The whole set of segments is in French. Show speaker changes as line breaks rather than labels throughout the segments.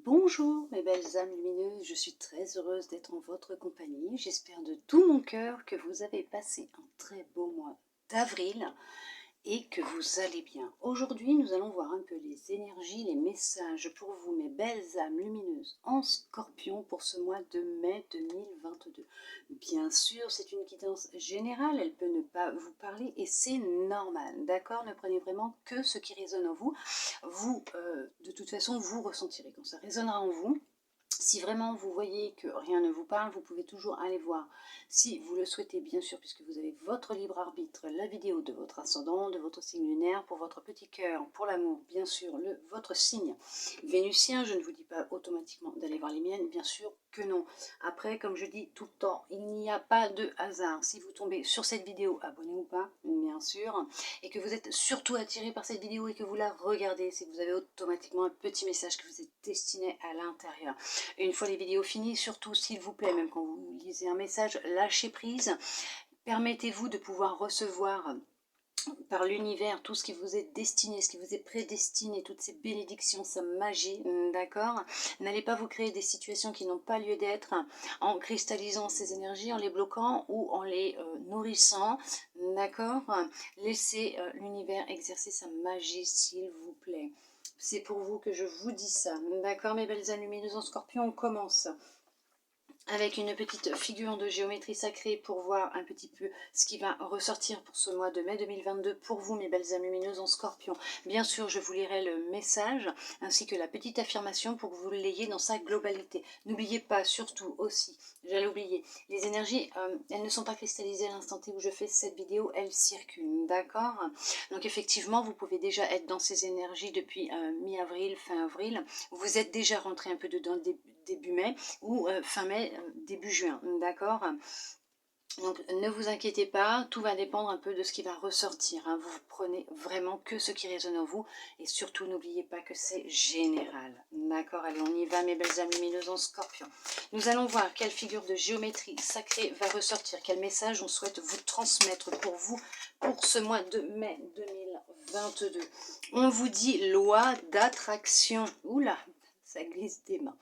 Bonjour mes belles âmes lumineuses, je suis très heureuse d'être en votre compagnie. J'espère de tout mon cœur que vous avez passé un très beau mois d'avril et que vous allez bien. Aujourd'hui, nous allons voir un peu les énergies, les messages pour vous mes belles âmes lumineuses en Scorpion pour ce mois de mai 2022. Bien sûr, c'est une guidance générale, elle peut ne pas vous parler et c'est normal, d'accord? Ne prenez vraiment que ce qui résonne en vous. Vous, de toute façon, vous ressentirez quand ça résonnera en vous. Si vraiment vous voyez que rien ne vous parle, vous pouvez toujours aller voir, si vous le souhaitez bien sûr, puisque vous avez votre libre arbitre, la vidéo de votre ascendant, de votre signe lunaire, pour votre petit cœur, pour l'amour, bien sûr, votre signe vénusien. Je ne vous dis pas automatiquement d'aller voir les miennes, bien sûr que non. Après, comme je dis tout le temps, il n'y a pas de hasard. Si vous tombez sur cette vidéo, abonnez-vous pas, bien sûr, et que vous êtes surtout attiré par cette vidéo et que vous la regardez, c'est que vous avez automatiquement un petit message que vous êtes destiné à l'intérieur. Et une fois les vidéos finies, surtout s'il vous plaît, même quand vous lisez un message, lâchez prise. Permettez-vous de pouvoir recevoir par l'univers tout ce qui vous est destiné, ce qui vous est prédestiné, toutes ces bénédictions, sa magie, d'accord? N'allez pas vous créer des situations qui n'ont pas lieu d'être en cristallisant ces énergies, en les bloquant ou en les nourrissant, d'accord? Laissez l'univers exercer sa magie, s'il vous plaît. C'est pour vous que je vous dis ça, d'accord mes belles âmes lumineuses en Scorpion? On commence avec une petite figure de géométrie sacrée pour voir un petit peu ce qui va ressortir pour ce mois de mai 2022 pour vous mes belles âmes lumineuses en Scorpion. Bien sûr, je vous lirai le message ainsi que la petite affirmation pour que vous l'ayez dans sa globalité. N'oubliez pas, surtout aussi, j'allais oublier, les énergies, elles ne sont pas cristallisées à l'instant T où je fais cette vidéo, elles circulent, d'accord? Donc effectivement, vous pouvez déjà être dans ces énergies depuis mi-avril, fin avril. Vous êtes déjà rentré un peu dedans début mai ou fin mai, début juin, d'accord? Donc ne vous inquiétez pas, tout va dépendre un peu de ce qui va ressortir, hein. Vous prenez vraiment que ce qui résonne en vous et surtout n'oubliez pas que c'est général, d'accord? Allez, on y va mes belles âmes lumineuses en Scorpion. Nous allons voir quelle figure de géométrie sacrée va ressortir, quel message on souhaite vous transmettre pour vous pour ce mois de mai 2022. On vous dit loi d'attraction. Oula, ça glisse des mains.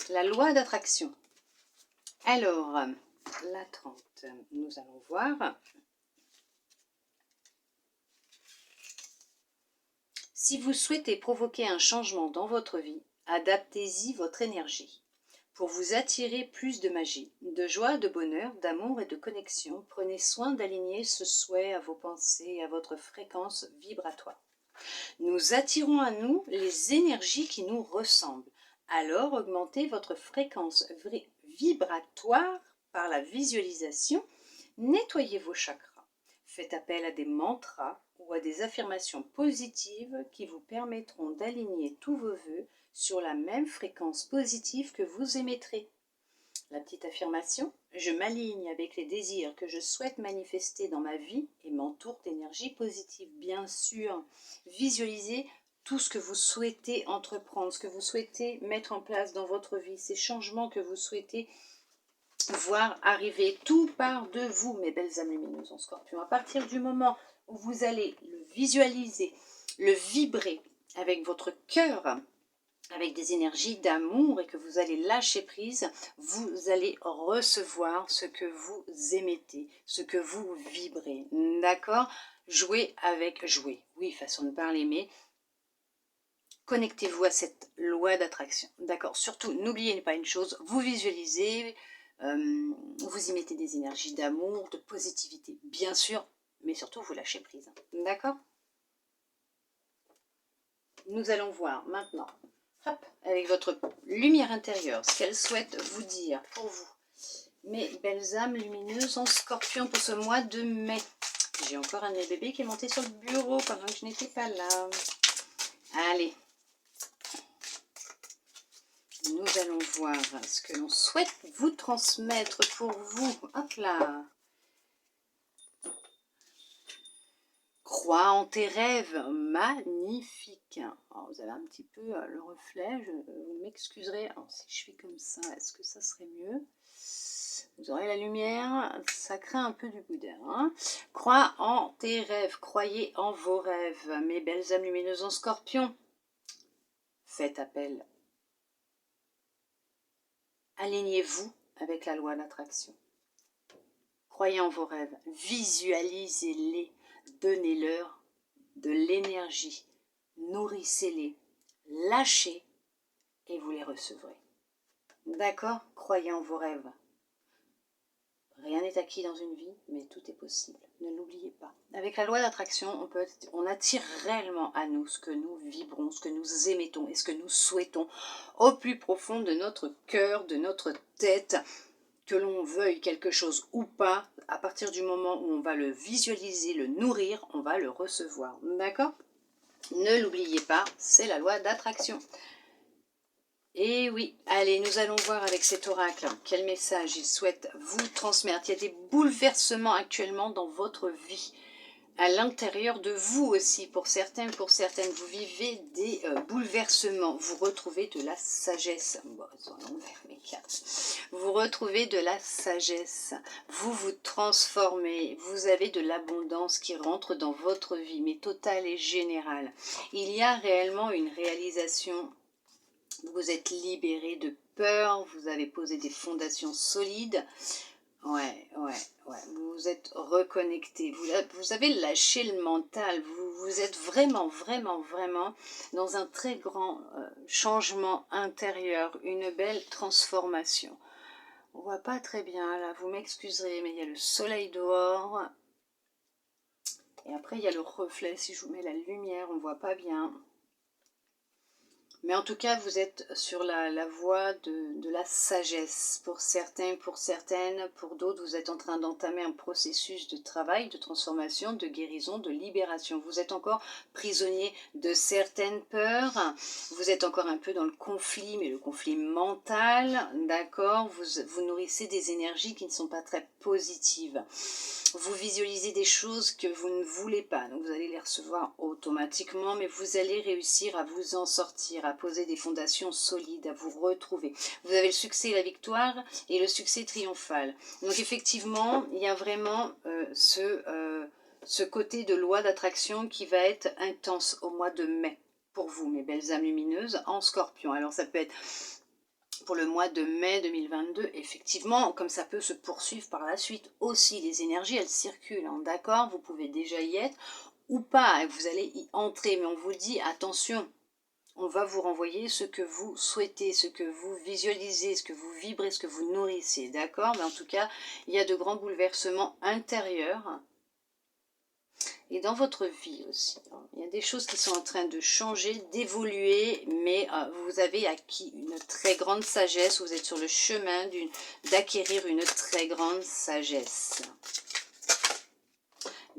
La loi d'attraction. Alors, la 30, nous allons voir. Si vous souhaitez provoquer un changement dans votre vie, adaptez-y votre énergie. Pour vous attirer plus de magie, de joie, de bonheur, d'amour et de connexion, prenez soin d'aligner ce souhait à vos pensées et à votre fréquence vibratoire. Nous attirons à nous les énergies qui nous ressemblent. Alors augmentez votre fréquence vibratoire par la visualisation. Nettoyez vos chakras. Faites appel à des mantras ou à des affirmations positives qui vous permettront d'aligner tous vos vœux sur la même fréquence positive que vous émettrez. La petite affirmation, je m'aligne avec les désirs que je souhaite manifester dans ma vie et m'entoure d'énergie positive. Bien sûr, visualisez tout ce que vous souhaitez entreprendre, ce que vous souhaitez mettre en place dans votre vie, ces changements que vous souhaitez voir arriver. Tout part de vous, mes belles âmes lumineuses en Scorpion. À partir du moment où vous allez le visualiser, le vibrer avec votre cœur, avec des énergies d'amour et que vous allez lâcher prise, vous allez recevoir ce que vous émettez, ce que vous vibrez, d'accord? Jouez, oui, façon de parler, mais connectez-vous à cette loi d'attraction, d'accord? Surtout, n'oubliez pas une chose, vous visualisez, vous y mettez des énergies d'amour, de positivité, bien sûr, mais surtout vous lâchez prise, d'accord? Nous allons voir maintenant, hop, avec votre lumière intérieure, ce qu'elle souhaite vous dire pour vous. Mes belles âmes lumineuses en Scorpion pour ce mois de mai. J'ai encore un de mes bébés qui est monté sur le bureau pendant que je n'étais pas là. Allez. Nous allons voir ce que l'on souhaite vous transmettre pour vous. Hop là. Crois en tes rêves, magnifique. Alors, vous avez un petit peu le reflet, vous m'excuserez. Alors si je suis comme ça, est-ce que ça serait mieux? Vous aurez la lumière, ça craint un peu du boudin. Hein. Crois en tes rêves, croyez en vos rêves, mes belles âmes lumineuses en Scorpion. Faites appel alignez-vous avec la loi d'attraction. Croyez en vos rêves, visualisez-les, donnez-leur de l'énergie, nourrissez-les, lâchez et vous les recevrez. D'accord? Croyez en vos rêves. Rien n'est acquis dans une vie, mais tout est possible. Ne l'oubliez pas. Avec la loi d'attraction, on attire réellement à nous ce que nous vibrons, ce que nous émettons et ce que nous souhaitons au plus profond de notre cœur, de notre tête. Que l'on veuille quelque chose ou pas, à partir du moment où on va le visualiser, le nourrir, on va le recevoir. D'accord? Ne l'oubliez pas, c'est la loi d'attraction. Et oui, allez, nous allons voir avec cet oracle quel message il souhaite vous transmettre. Il y a des bouleversements actuellement dans votre vie, à l'intérieur de vous aussi. Pour certains, pour certaines, vous vivez des bouleversements. Vous retrouvez de la sagesse. Bon, ils sont à l'envers, mes cartes. Vous retrouvez de la sagesse. Vous vous transformez. Vous avez de l'abondance qui rentre dans votre vie, mais totale et générale. Il y a réellement une réalisation. Vous êtes libéré de peur, vous avez posé des fondations solides. Ouais. Vous êtes reconnecté. Vous avez lâché le mental. Vous êtes vraiment dans un très grand changement intérieur, une belle transformation. On voit pas très bien là, vous m'excuserez, mais il y a le soleil dehors. Et après, il y a le reflet. Si je vous mets la lumière, on voit pas bien. Mais en tout cas, vous êtes sur la voie de la sagesse. Pour certains, pour certaines, pour d'autres, vous êtes en train d'entamer un processus de travail, de transformation, de guérison, de libération. Vous êtes encore prisonnier de certaines peurs. Vous êtes encore un peu dans le conflit, mais le conflit mental, d'accord? Vous nourrissez des énergies qui ne sont pas très positives. Vous visualisez des choses que vous ne voulez pas, donc vous allez les recevoir automatiquement, mais vous allez réussir à vous en sortir, à poser des fondations solides, à vous retrouver. Vous avez le succès et la victoire et le succès triomphal. Donc effectivement, il y a vraiment ce côté de loi d'attraction qui va être intense au mois de mai pour vous, mes belles âmes lumineuses, en Scorpion. Alors ça peut être pour le mois de mai 2022, effectivement, comme ça peut se poursuivre par la suite aussi, les énergies, elles circulent, hein, d'accord? Vous pouvez déjà y être ou pas, vous allez y entrer, mais on vous dit, attention, on va vous renvoyer ce que vous souhaitez, ce que vous visualisez, ce que vous vibrez, ce que vous nourrissez, d'accord? Mais en tout cas, il y a de grands bouleversements intérieurs. Et dans votre vie aussi, il y a des choses qui sont en train de changer, d'évoluer, mais vous avez acquis une très grande sagesse, vous êtes sur le chemin d'acquérir une très grande sagesse.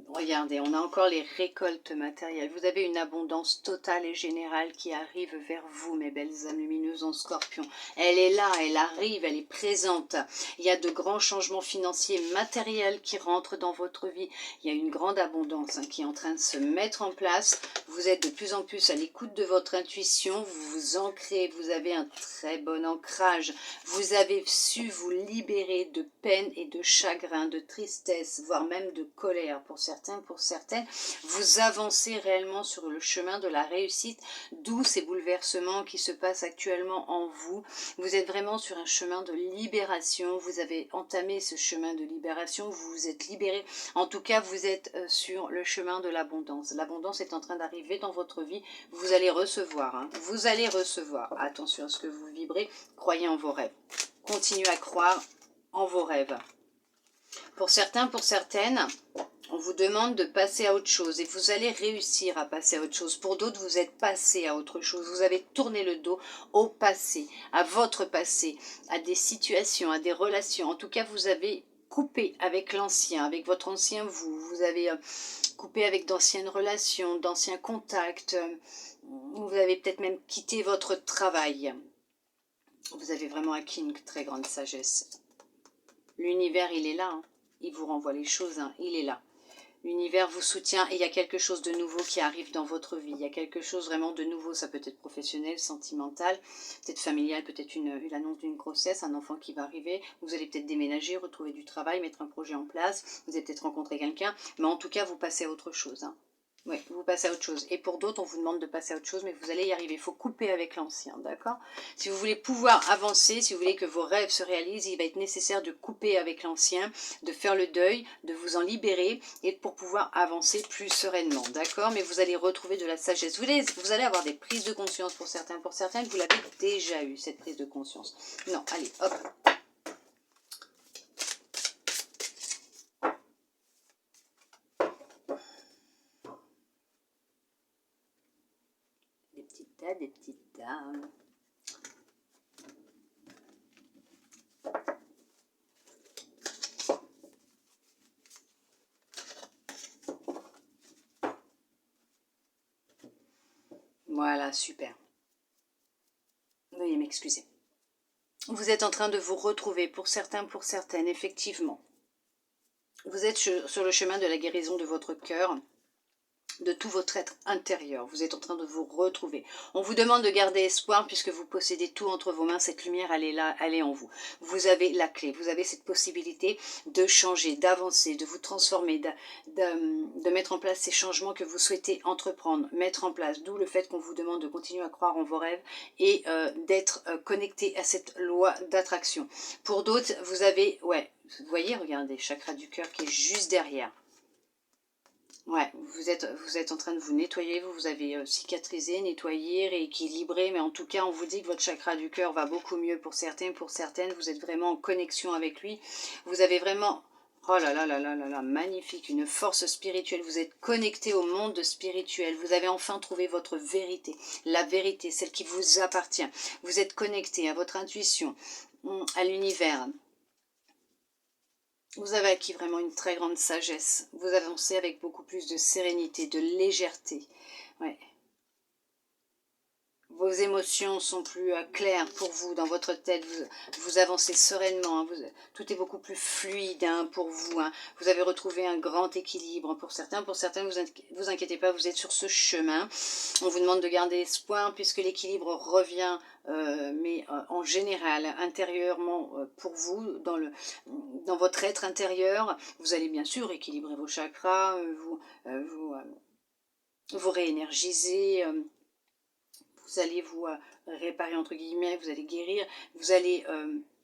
Regardez, on a encore les récoltes matérielles. Vous avez une abondance totale et générale qui arrive vers vous, mes belles âmes lumineuses en Scorpion. Elle est là, elle arrive, elle est présente. Il y a de grands changements financiers matériels qui rentrent dans votre vie. Il y a une grande abondance qui est en train de se mettre en place. Vous êtes de plus en plus à l'écoute de votre intuition. Vous vous ancrez, vous avez un très bon ancrage. Vous avez su vous libérer de peine et de chagrin, de tristesse, voire même de colère pour certains, pour certaines. Vous avancez réellement sur le chemin de la réussite, d'où ces bouleversements qui se passent actuellement en vous. Vous êtes vraiment sur un chemin de libération. Vous avez entamé ce chemin de libération. Vous vous êtes libéré. En tout cas, vous êtes sur le chemin de l'abondance. L'abondance est en train d'arriver dans votre vie. Vous allez recevoir. Hein. Vous allez recevoir. Attention à ce que vous vibrez. Croyez en vos rêves. Continuez à croire en vos rêves. Pour certains, pour certaines, on vous demande de passer à autre chose et vous allez réussir à passer à autre chose. Pour d'autres, vous êtes passé à autre chose. Vous avez tourné le dos au passé, à votre passé, à des situations, à des relations. En tout cas, vous avez coupé avec l'ancien, avec votre ancien vous. Vous avez coupé avec d'anciennes relations, d'anciens contacts. Vous avez peut-être même quitté votre travail. Vous avez vraiment acquis une très grande sagesse. L'univers, il est là. Hein. Il vous renvoie les choses. Hein. Il est là. L'univers vous soutient et il y a quelque chose de nouveau qui arrive dans votre vie. Il y a quelque chose vraiment de nouveau. Ça peut être professionnel, sentimental, peut-être familial, peut-être l'annonce d'une grossesse, un enfant qui va arriver. Vous allez peut-être déménager, retrouver du travail, mettre un projet en place. Vous allez peut-être rencontrer quelqu'un. Mais en tout cas, vous passez à autre chose. Hein. Oui, vous passez à autre chose. Et pour d'autres, on vous demande de passer à autre chose, mais vous allez y arriver. Il faut couper avec l'ancien, d'accord? Si vous voulez pouvoir avancer, si vous voulez que vos rêves se réalisent, il va être nécessaire de couper avec l'ancien, de faire le deuil, de vous en libérer, et pour pouvoir avancer plus sereinement, d'accord? Mais vous allez retrouver de la sagesse. Vous allez avoir des prises de conscience pour certains. Pour certains, vous l'avez déjà eu, cette prise de conscience. Non, allez, hop. Des petites dames. Voilà, super. Veuillez m'excuser. Vous êtes en train de vous retrouver, pour certains, pour certaines, effectivement. Vous êtes sur le chemin de la guérison de votre cœur, de tout votre être intérieur. Vous êtes en train de vous retrouver. On vous demande de garder espoir puisque vous possédez tout entre vos mains. Cette lumière, elle est là, elle est en vous. Vous avez la clé, vous avez cette possibilité de changer, d'avancer, de vous transformer, de mettre en place ces changements que vous souhaitez entreprendre, mettre en place. D'où le fait qu'on vous demande de continuer à croire en vos rêves et d'être connecté à cette loi d'attraction. Pour d'autres, vous avez, ouais, vous voyez, regardez, chakra du cœur qui est juste derrière. Ouais, vous êtes en train de vous nettoyer, vous avez cicatrisé, nettoyé, rééquilibré, mais en tout cas, on vous dit que votre chakra du cœur va beaucoup mieux pour certains, pour certaines, vous êtes vraiment en connexion avec lui. Vous avez vraiment, oh là là là là là là, magnifique, une force spirituelle, vous êtes connecté au monde spirituel, vous avez enfin trouvé votre vérité, la vérité, celle qui vous appartient. Vous êtes connecté à votre intuition, à l'univers. Vous avez acquis vraiment une très grande sagesse. Vous avancez avec beaucoup plus de sérénité, de légèreté. Ouais. Vos émotions sont plus claires pour vous dans votre tête. Vous avancez sereinement. Hein. Tout est beaucoup plus fluide hein, pour vous. Hein. Vous avez retrouvé un grand équilibre pour certains. Pour certains, vous inquiétez pas, vous êtes sur ce chemin. On vous demande de garder espoir puisque l'équilibre revient mais en général, intérieurement pour vous, dans votre être intérieur, vous allez bien sûr équilibrer vos chakras, vous réénergiser, vous allez vous réparer entre guillemets, vous allez guérir, vous allez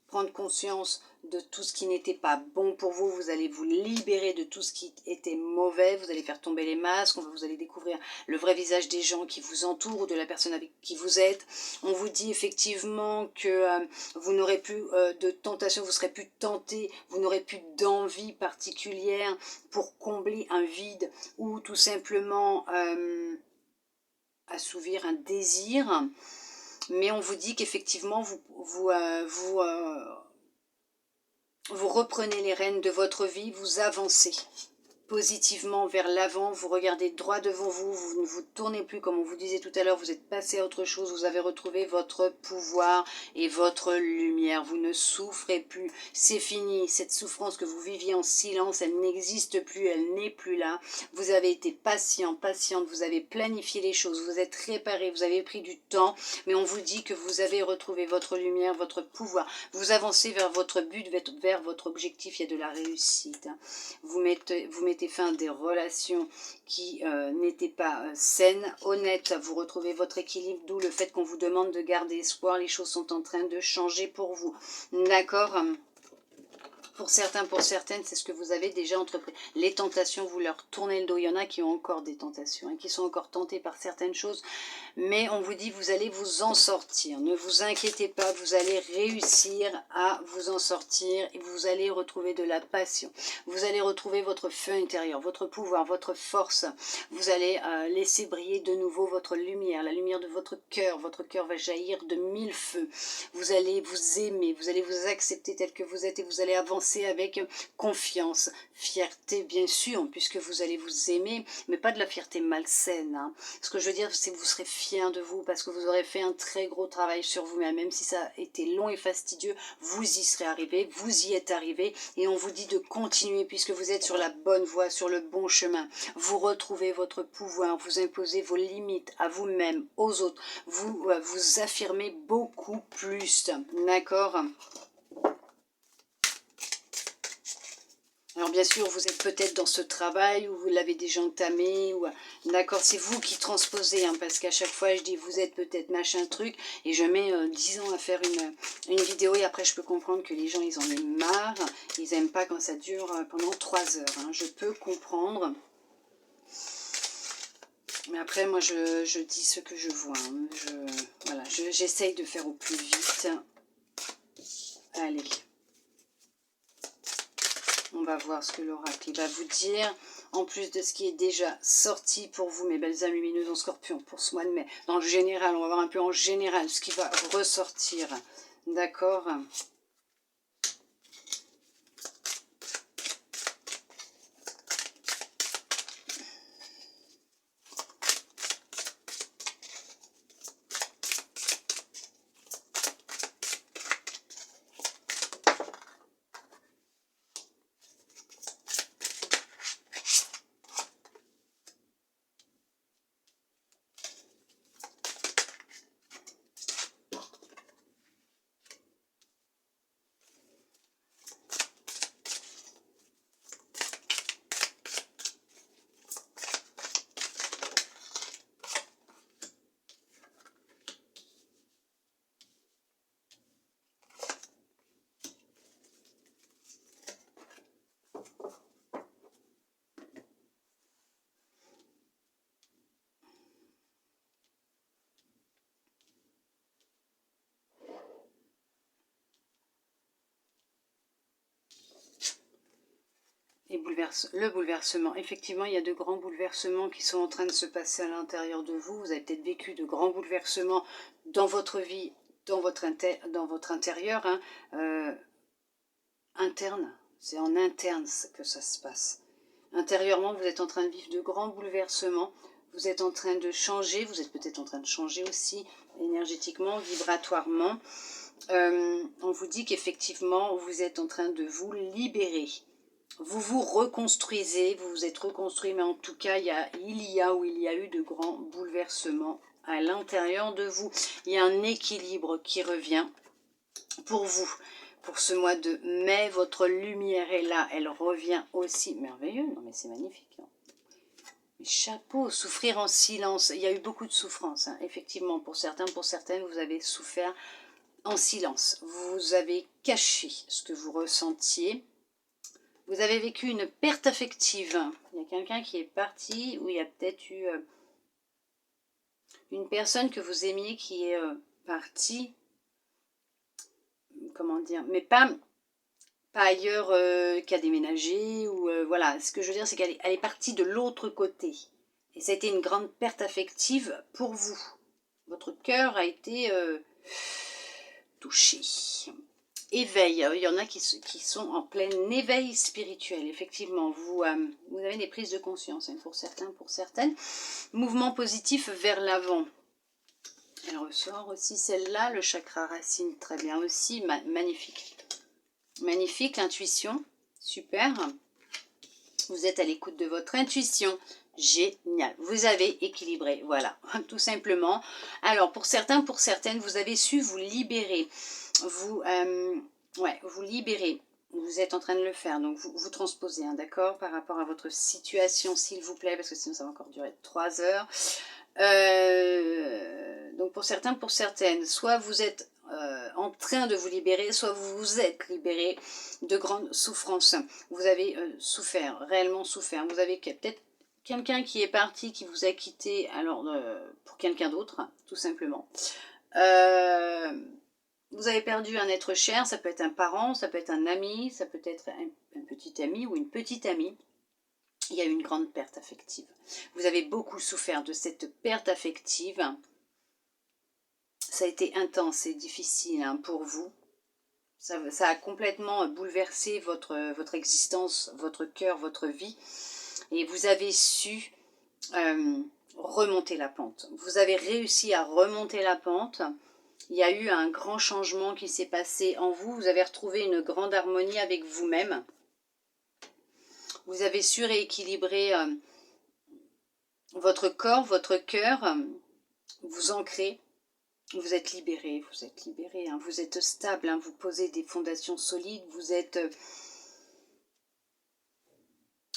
prendre conscience de tout ce qui n'était pas bon pour vous, vous allez vous libérer de tout ce qui était mauvais, vous allez faire tomber les masques, vous allez découvrir le vrai visage des gens qui vous entourent, de la personne avec qui vous êtes. On vous dit effectivement que vous n'aurez plus de tentation, vous ne serez plus tenté, vous n'aurez plus d'envie particulière pour combler un vide ou tout simplement assouvir un désir, mais on vous dit qu'effectivement vous reprenez les rênes de votre vie, vous avancez positivement vers l'avant, vous regardez droit devant vous, vous ne vous tournez plus comme on vous disait tout à l'heure, vous êtes passé à autre chose, vous avez retrouvé votre pouvoir et votre lumière, vous ne souffrez plus, c'est fini, cette souffrance que vous viviez en silence, elle n'existe plus, elle n'est plus là, vous avez été patient, patiente, vous avez planifié les choses, vous êtes réparé, vous avez pris du temps, mais on vous dit que vous avez retrouvé votre lumière, votre pouvoir, vous avancez vers votre but, vers votre objectif, il y a de la réussite, vous mettez fin à des relations qui n'étaient pas saines, honnêtes, vous retrouvez votre équilibre, d'où le fait qu'on vous demande de garder espoir, les choses sont en train de changer pour vous, d'accord ? Pour certains, pour certaines, c'est ce que vous avez déjà entrepris. Les tentations, vous leur tournez le dos. Il y en a qui ont encore des tentations, hein, qui sont encore tentés par certaines choses. Mais on vous dit, vous allez vous en sortir. Ne vous inquiétez pas, vous allez réussir à vous en sortir. Et vous allez retrouver de la passion. Vous allez retrouver votre feu intérieur, votre pouvoir, votre force. Vous allez laisser briller de nouveau votre lumière, la lumière de votre cœur. Votre cœur va jaillir de 1000 feux. Vous allez vous aimer, vous allez vous accepter tel que vous êtes et vous allez avancer avec confiance, fierté bien sûr, puisque vous allez vous aimer, mais pas de la fierté malsaine. Hein. Ce que je veux dire, c'est que vous serez fier de vous parce que vous aurez fait un très gros travail sur vous-même, même si ça a été long et fastidieux, vous y serez arrivé, vous y êtes arrivé, et on vous dit de continuer puisque vous êtes sur la bonne voie, sur le bon chemin. Vous retrouvez votre pouvoir, vous imposez vos limites à vous-même, aux autres, vous affirmez beaucoup plus, d'accord ? Alors bien sûr, vous êtes peut-être dans ce travail ou vous l'avez déjà entamé, ou d'accord, c'est vous qui transposez, hein, parce qu'à chaque fois je dis vous êtes peut-être machin truc, et je mets 10 ans à faire une vidéo, et après je peux comprendre que les gens ils en aient marre, ils n'aiment pas quand ça dure pendant 3 heures, hein, je peux comprendre. Mais après moi je dis ce que je vois, hein, voilà, j'essaye de faire au plus vite. Allez. On va voir ce que l'oracle va vous dire, en plus de ce qui est déjà sorti pour vous, mes belles âmes lumineuses en scorpion, pour ce mois de mai. Dans le général, on va voir un peu en général ce qui va ressortir. D'accord ? Et le bouleversement. Effectivement, il y a de grands bouleversements qui sont en train de se passer à l'intérieur de vous. Vous avez peut-être vécu de grands bouleversements dans votre vie, dans votre intérieur, hein, interne. C'est en interne que ça se passe. Intérieurement, vous êtes en train de vivre de grands bouleversements. Vous êtes en train de changer. Vous êtes peut-être en train de changer aussi énergétiquement, vibratoirement. On vous dit qu'effectivement, vous êtes en train de vous libérer. Vous vous reconstruisez, vous vous êtes reconstruit, mais en tout cas, il y a eu de grands bouleversements à l'intérieur de vous. Il y a un équilibre qui revient pour vous. Pour ce mois de mai, votre lumière est là, elle revient aussi. Merveilleux, non mais c'est magnifique. Hein. Chapeau, souffrir en silence. Il y a eu beaucoup de souffrance, hein. Effectivement, pour certains, pour certaines, vous avez souffert en silence. Vous avez caché ce que vous ressentiez. Vous avez vécu une perte affective. Il y a quelqu'un qui est parti, ou il y a peut-être eu une personne que vous aimiez qui est partie. Comment dire, mais pas ailleurs qu'à déménager, ou voilà, ce que je veux dire c'est qu'elle est partie de l'autre côté, et ça a été une grande perte affective pour vous. Votre cœur a été touché. Éveil, il y en a qui sont en plein éveil spirituel, effectivement, vous avez des prises de conscience, hein, pour certains, pour certaines, mouvement positif vers l'avant. Elle ressort aussi celle-là, le chakra racine, très bien aussi, magnifique. Magnifique, l'intuition, super. Vous êtes à l'écoute de votre intuition, génial. Vous avez équilibré, voilà, tout simplement. Alors, pour certains, pour certaines, vous avez su vous libérer. Vous libérer. Vous êtes en train de le faire, donc vous transposez, hein, d'accord, par rapport à votre situation, s'il vous plaît, parce que sinon ça va encore durer 3 heures. Donc pour certains, pour certaines, soit vous êtes en train de vous libérer, soit vous vous êtes libéré de grandes souffrances. Vous avez souffert, réellement souffert. Vous avez peut-être quelqu'un qui est parti, qui vous a quitté, alors pour quelqu'un d'autre, tout simplement. Vous avez perdu un être cher, ça peut être un parent, ça peut être un ami, ça peut être un petit ami ou une petite amie. Il y a eu une grande perte affective. Vous avez beaucoup souffert de cette perte affective. Ça a été intense et difficile, hein, pour vous. Ça a complètement bouleversé votre existence, votre cœur, votre vie. Et vous avez su remonter la pente. Vous avez réussi à remonter la pente. Il y a eu un grand changement qui s'est passé en vous. Vous avez retrouvé une grande harmonie avec vous-même. Vous avez su rééquilibrer votre corps, votre cœur. Vous ancrez. Vous êtes libéré. Hein, vous êtes stable. Hein, vous posez des fondations solides. Vous êtes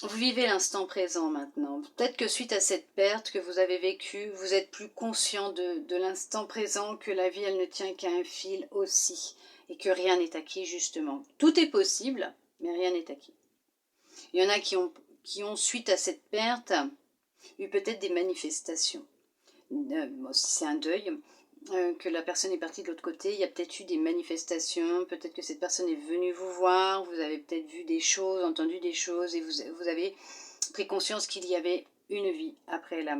Vous vivez l'instant présent maintenant. Peut-être que suite à cette perte que vous avez vécue, vous êtes plus conscient de l'instant présent, que la vie, elle ne tient qu'à un fil aussi. Et que rien n'est acquis, justement. Tout est possible, mais rien n'est acquis. Il y en a qui ont suite à cette perte, eu peut-être des manifestations. C'est un deuil. Que la personne est partie de l'autre côté, il y a peut-être eu des manifestations, peut-être que cette personne est venue vous voir, vous avez peut-être vu des choses, entendu des choses, et vous avez pris conscience qu'il y avait une vie après la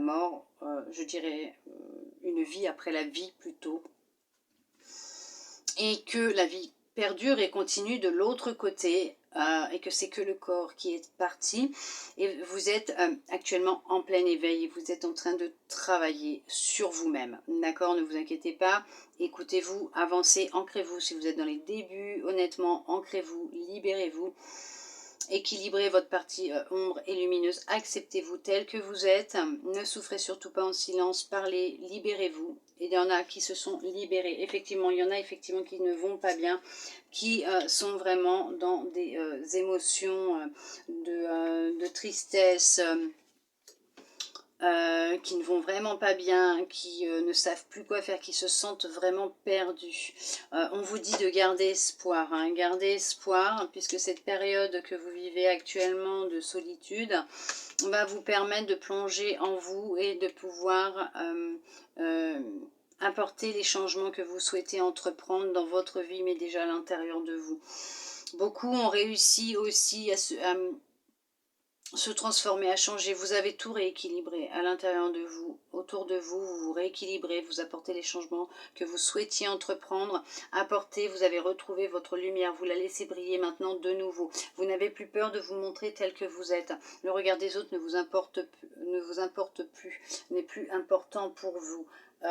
mort, je dirais une vie après la vie plutôt, et que la vie perdure et continue de l'autre côté, et que c'est que le corps qui est parti, et vous êtes actuellement en plein éveil, et vous êtes en train de travailler sur vous-même, d'accord? Ne vous inquiétez pas, écoutez-vous, avancez, ancrez-vous, si vous êtes dans les débuts, honnêtement, ancrez-vous, libérez-vous, équilibrez votre partie ombre et lumineuse, acceptez-vous tel que vous êtes, ne souffrez surtout pas en silence, parlez, libérez-vous. Et il y en a qui se sont libérés. Effectivement, il y en a effectivement qui ne vont pas bien, qui sont vraiment dans des émotions de tristesse, qui ne vont vraiment pas bien, qui ne savent plus quoi faire, qui se sentent vraiment perdus. On vous dit de garder espoir, hein, garder espoir, puisque cette période que vous vivez actuellement de solitude va vous permettre de plonger en vous et de pouvoir apporter les changements que vous souhaitez entreprendre dans votre vie, mais déjà à l'intérieur de vous. Beaucoup ont réussi aussi à se transformer, à changer. Vous avez tout rééquilibré à l'intérieur de vous, autour de vous, vous vous rééquilibrez, vous apportez les changements que vous souhaitiez entreprendre, apporter, vous avez retrouvé votre lumière, vous la laissez briller maintenant de nouveau. Vous n'avez plus peur de vous montrer tel que vous êtes. Le regard des autres ne vous importe plus, n'est plus important pour vous. Il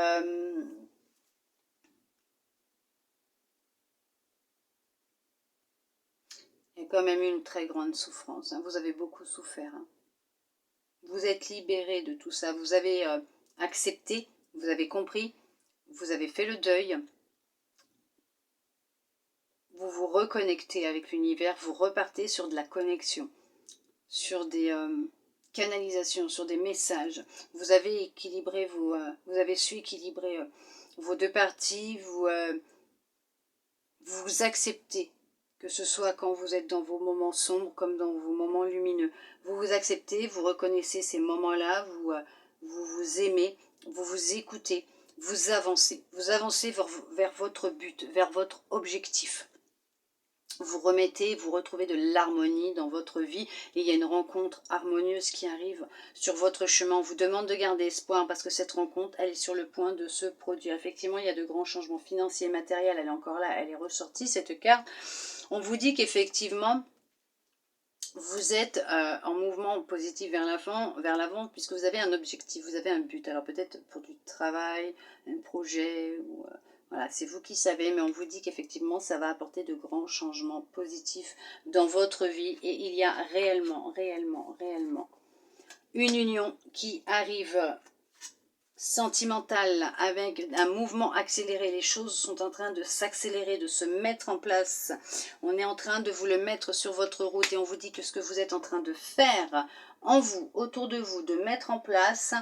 y a quand même une très grande souffrance, hein. Vous avez beaucoup souffert, hein. Vous êtes libéré de tout ça, vous avez accepté, vous avez compris, vous avez fait le deuil, vous vous reconnectez avec l'univers, vous repartez sur de la connexion, sur des canalisations, sur des messages. Vous avez équilibré vous avez su équilibrer vos deux parties, vous acceptez, que ce soit quand vous êtes dans vos moments sombres comme dans vos moments lumineux. Vous vous acceptez, vous reconnaissez ces moments-là, vous aimez, vous vous écoutez, vous avancez vers votre but, vers votre objectif. Vous remettez, vous retrouvez de l'harmonie dans votre vie et il y a une rencontre harmonieuse qui arrive sur votre chemin. On vous demande de garder espoir parce que cette rencontre, elle est sur le point de se produire. Effectivement, il y a de grands changements financiers et matériels, elle est encore là, elle est ressortie cette carte. On vous dit qu'effectivement, vous êtes en mouvement positif vers l'avant, puisque vous avez un objectif, vous avez un but. Alors peut-être pour du travail, un projet, ou, voilà, c'est vous qui savez, mais on vous dit qu'effectivement ça va apporter de grands changements positifs dans votre vie. Et il y a réellement une union qui arrive sentimentale, avec un mouvement accéléré. Les choses sont en train de s'accélérer, de se mettre en place. On est en train de vous le mettre sur votre route et on vous dit que ce que vous êtes en train de faire en vous, autour de vous, de mettre en place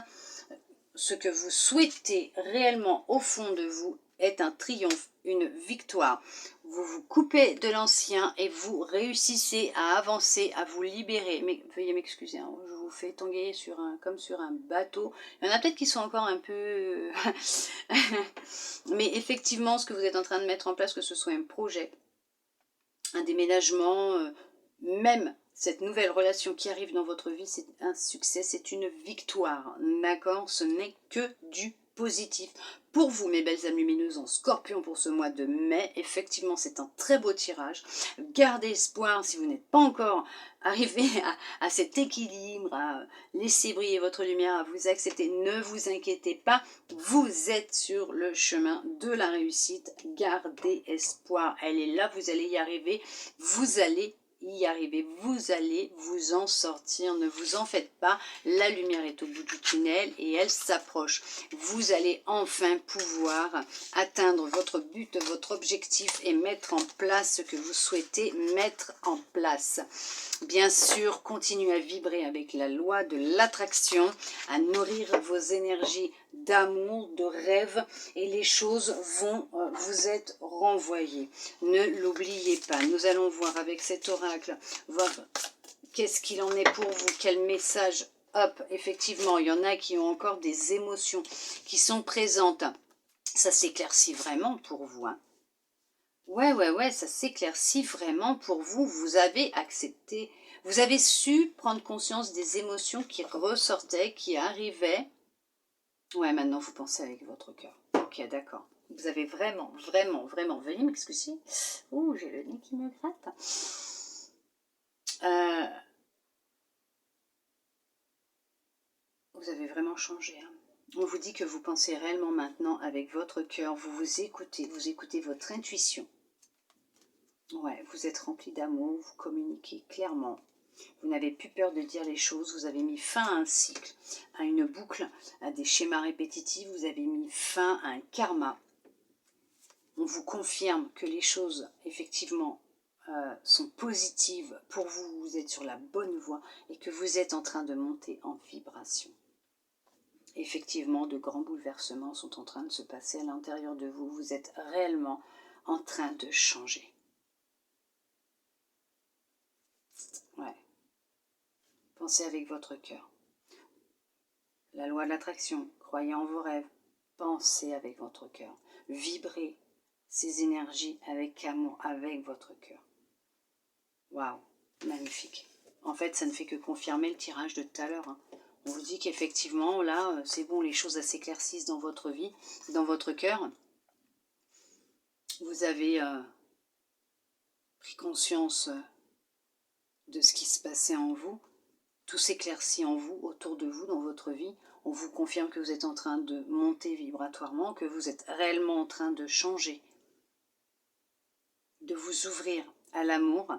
ce que vous souhaitez réellement au fond de vous est un triomphe, une victoire. Vous vous coupez de l'ancien et vous réussissez à avancer, à vous libérer. Mais veuillez m'excuser, hein, je vous fais tanguer comme sur un bateau. Il y en a peut-être qui sont encore un peu... Mais effectivement, ce que vous êtes en train de mettre en place, que ce soit un projet, un déménagement, même cette nouvelle relation qui arrive dans votre vie, c'est un succès, c'est une victoire, d'accord? Ce n'est que du positif. Pour vous, mes belles âmes lumineuses en Scorpion pour ce mois de mai, effectivement, c'est un très beau tirage. Gardez espoir si vous n'êtes pas encore arrivé à cet équilibre, à laisser briller votre lumière, à vous accepter. Ne vous inquiétez pas, vous êtes sur le chemin de la réussite. Gardez espoir, elle est là, vous allez y arriver, vous allez y arriver, vous allez vous en sortir, ne vous en faites pas, la lumière est au bout du tunnel et elle s'approche. Vous allez enfin pouvoir atteindre votre but, votre objectif et mettre en place ce que vous souhaitez mettre en place. Bien sûr, continuez à vibrer avec la loi de l'attraction, à nourrir vos énergies d'amour, de rêve et les choses vont vous être renvoyées. Ne l'oubliez pas, nous allons voir avec cet oracle, voir qu'est-ce qu'il en est pour vous, quel message. Hop, effectivement, il y en a qui ont encore des émotions qui sont présentes. Ça s'éclaircit vraiment pour vous. Hein. Ouais, ça s'éclaircit vraiment pour vous. Vous avez accepté, vous avez su prendre conscience des émotions qui ressortaient, qui arrivaient. Ouais, maintenant vous pensez avec votre cœur. Ok, d'accord. Vous avez vraiment, veuillez m'excuser. Ouh, j'ai le nez qui me gratte. Vous avez vraiment changé. Hein. On vous dit que vous pensez réellement maintenant avec votre cœur. Vous écoutez votre intuition. Ouais, vous êtes rempli d'amour, vous communiquez clairement. Vous n'avez plus peur de dire les choses, vous avez mis fin à un cycle, à une boucle, à des schémas répétitifs, vous avez mis fin à un karma. On vous confirme que les choses, effectivement, sont positives pour vous, vous êtes sur la bonne voie et que vous êtes en train de monter en vibration. Effectivement, de grands bouleversements sont en train de se passer à l'intérieur de vous, vous êtes réellement en train de changer. Ouais. Pensez avec votre cœur. La loi de l'attraction, croyez en vos rêves, pensez avec votre cœur. Vibrez ces énergies avec amour, avec votre cœur. Waouh, magnifique. En fait, ça ne fait que confirmer le tirage de tout à l'heure. Hein. On vous dit qu'effectivement, là, c'est bon, les choses s'éclaircissent dans votre vie, dans votre cœur. Vous avez pris conscience de ce qui se passait en vous. Tout s'éclaircit en vous, autour de vous, dans votre vie. On vous confirme que vous êtes en train de monter vibratoirement, que vous êtes réellement en train de changer, de vous ouvrir à l'amour,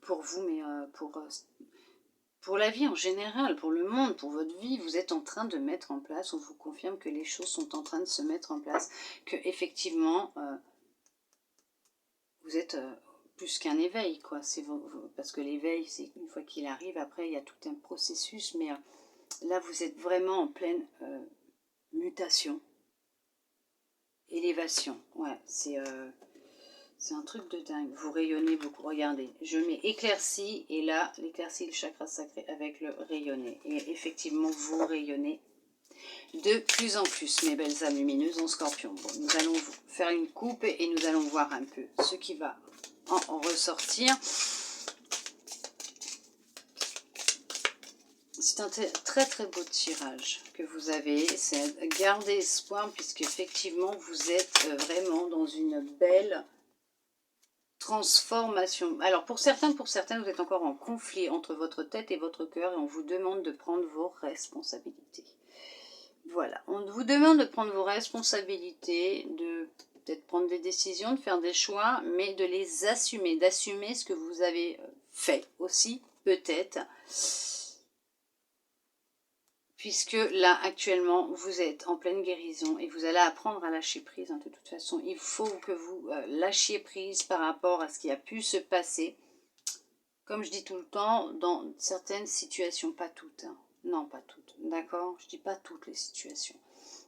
pour vous, mais pour la vie en général, pour le monde, pour votre vie, vous êtes en train de mettre en place, on vous confirme que les choses sont en train de se mettre en place, que effectivement, vous êtes plus qu'un éveil, quoi. Parce que l'éveil, c'est une fois qu'il arrive, après il y a tout un processus, mais là vous êtes vraiment en pleine mutation, élévation. Ouais, c'est un truc de dingue. Vous rayonnez beaucoup. Regardez, je mets éclairci et là, l'éclairci, le chakra sacré avec le rayonner. Et effectivement, vous rayonnez de plus en plus, mes belles âmes lumineuses en scorpion. Bon, nous allons faire une coupe et nous allons voir un peu ce qui va en ressortir. C'est un très beau tirage que vous avez. C'est garder espoir puisque effectivement vous êtes vraiment dans une belle transformation. Alors pour certains, vous êtes encore en conflit entre votre tête et votre cœur et on vous demande de prendre vos responsabilités. Voilà, on vous demande de prendre vos responsabilités, de peut-être prendre des décisions, de faire des choix, mais de les assumer, d'assumer ce que vous avez fait aussi, peut-être. Puisque là, actuellement, vous êtes en pleine guérison et vous allez apprendre à lâcher prise. Hein, de toute façon, il faut que vous lâchiez prise par rapport à ce qui a pu se passer. Comme je dis tout le temps, dans certaines situations, pas toutes. Hein. Non, pas toutes, d'accord? Je dis pas toutes les situations,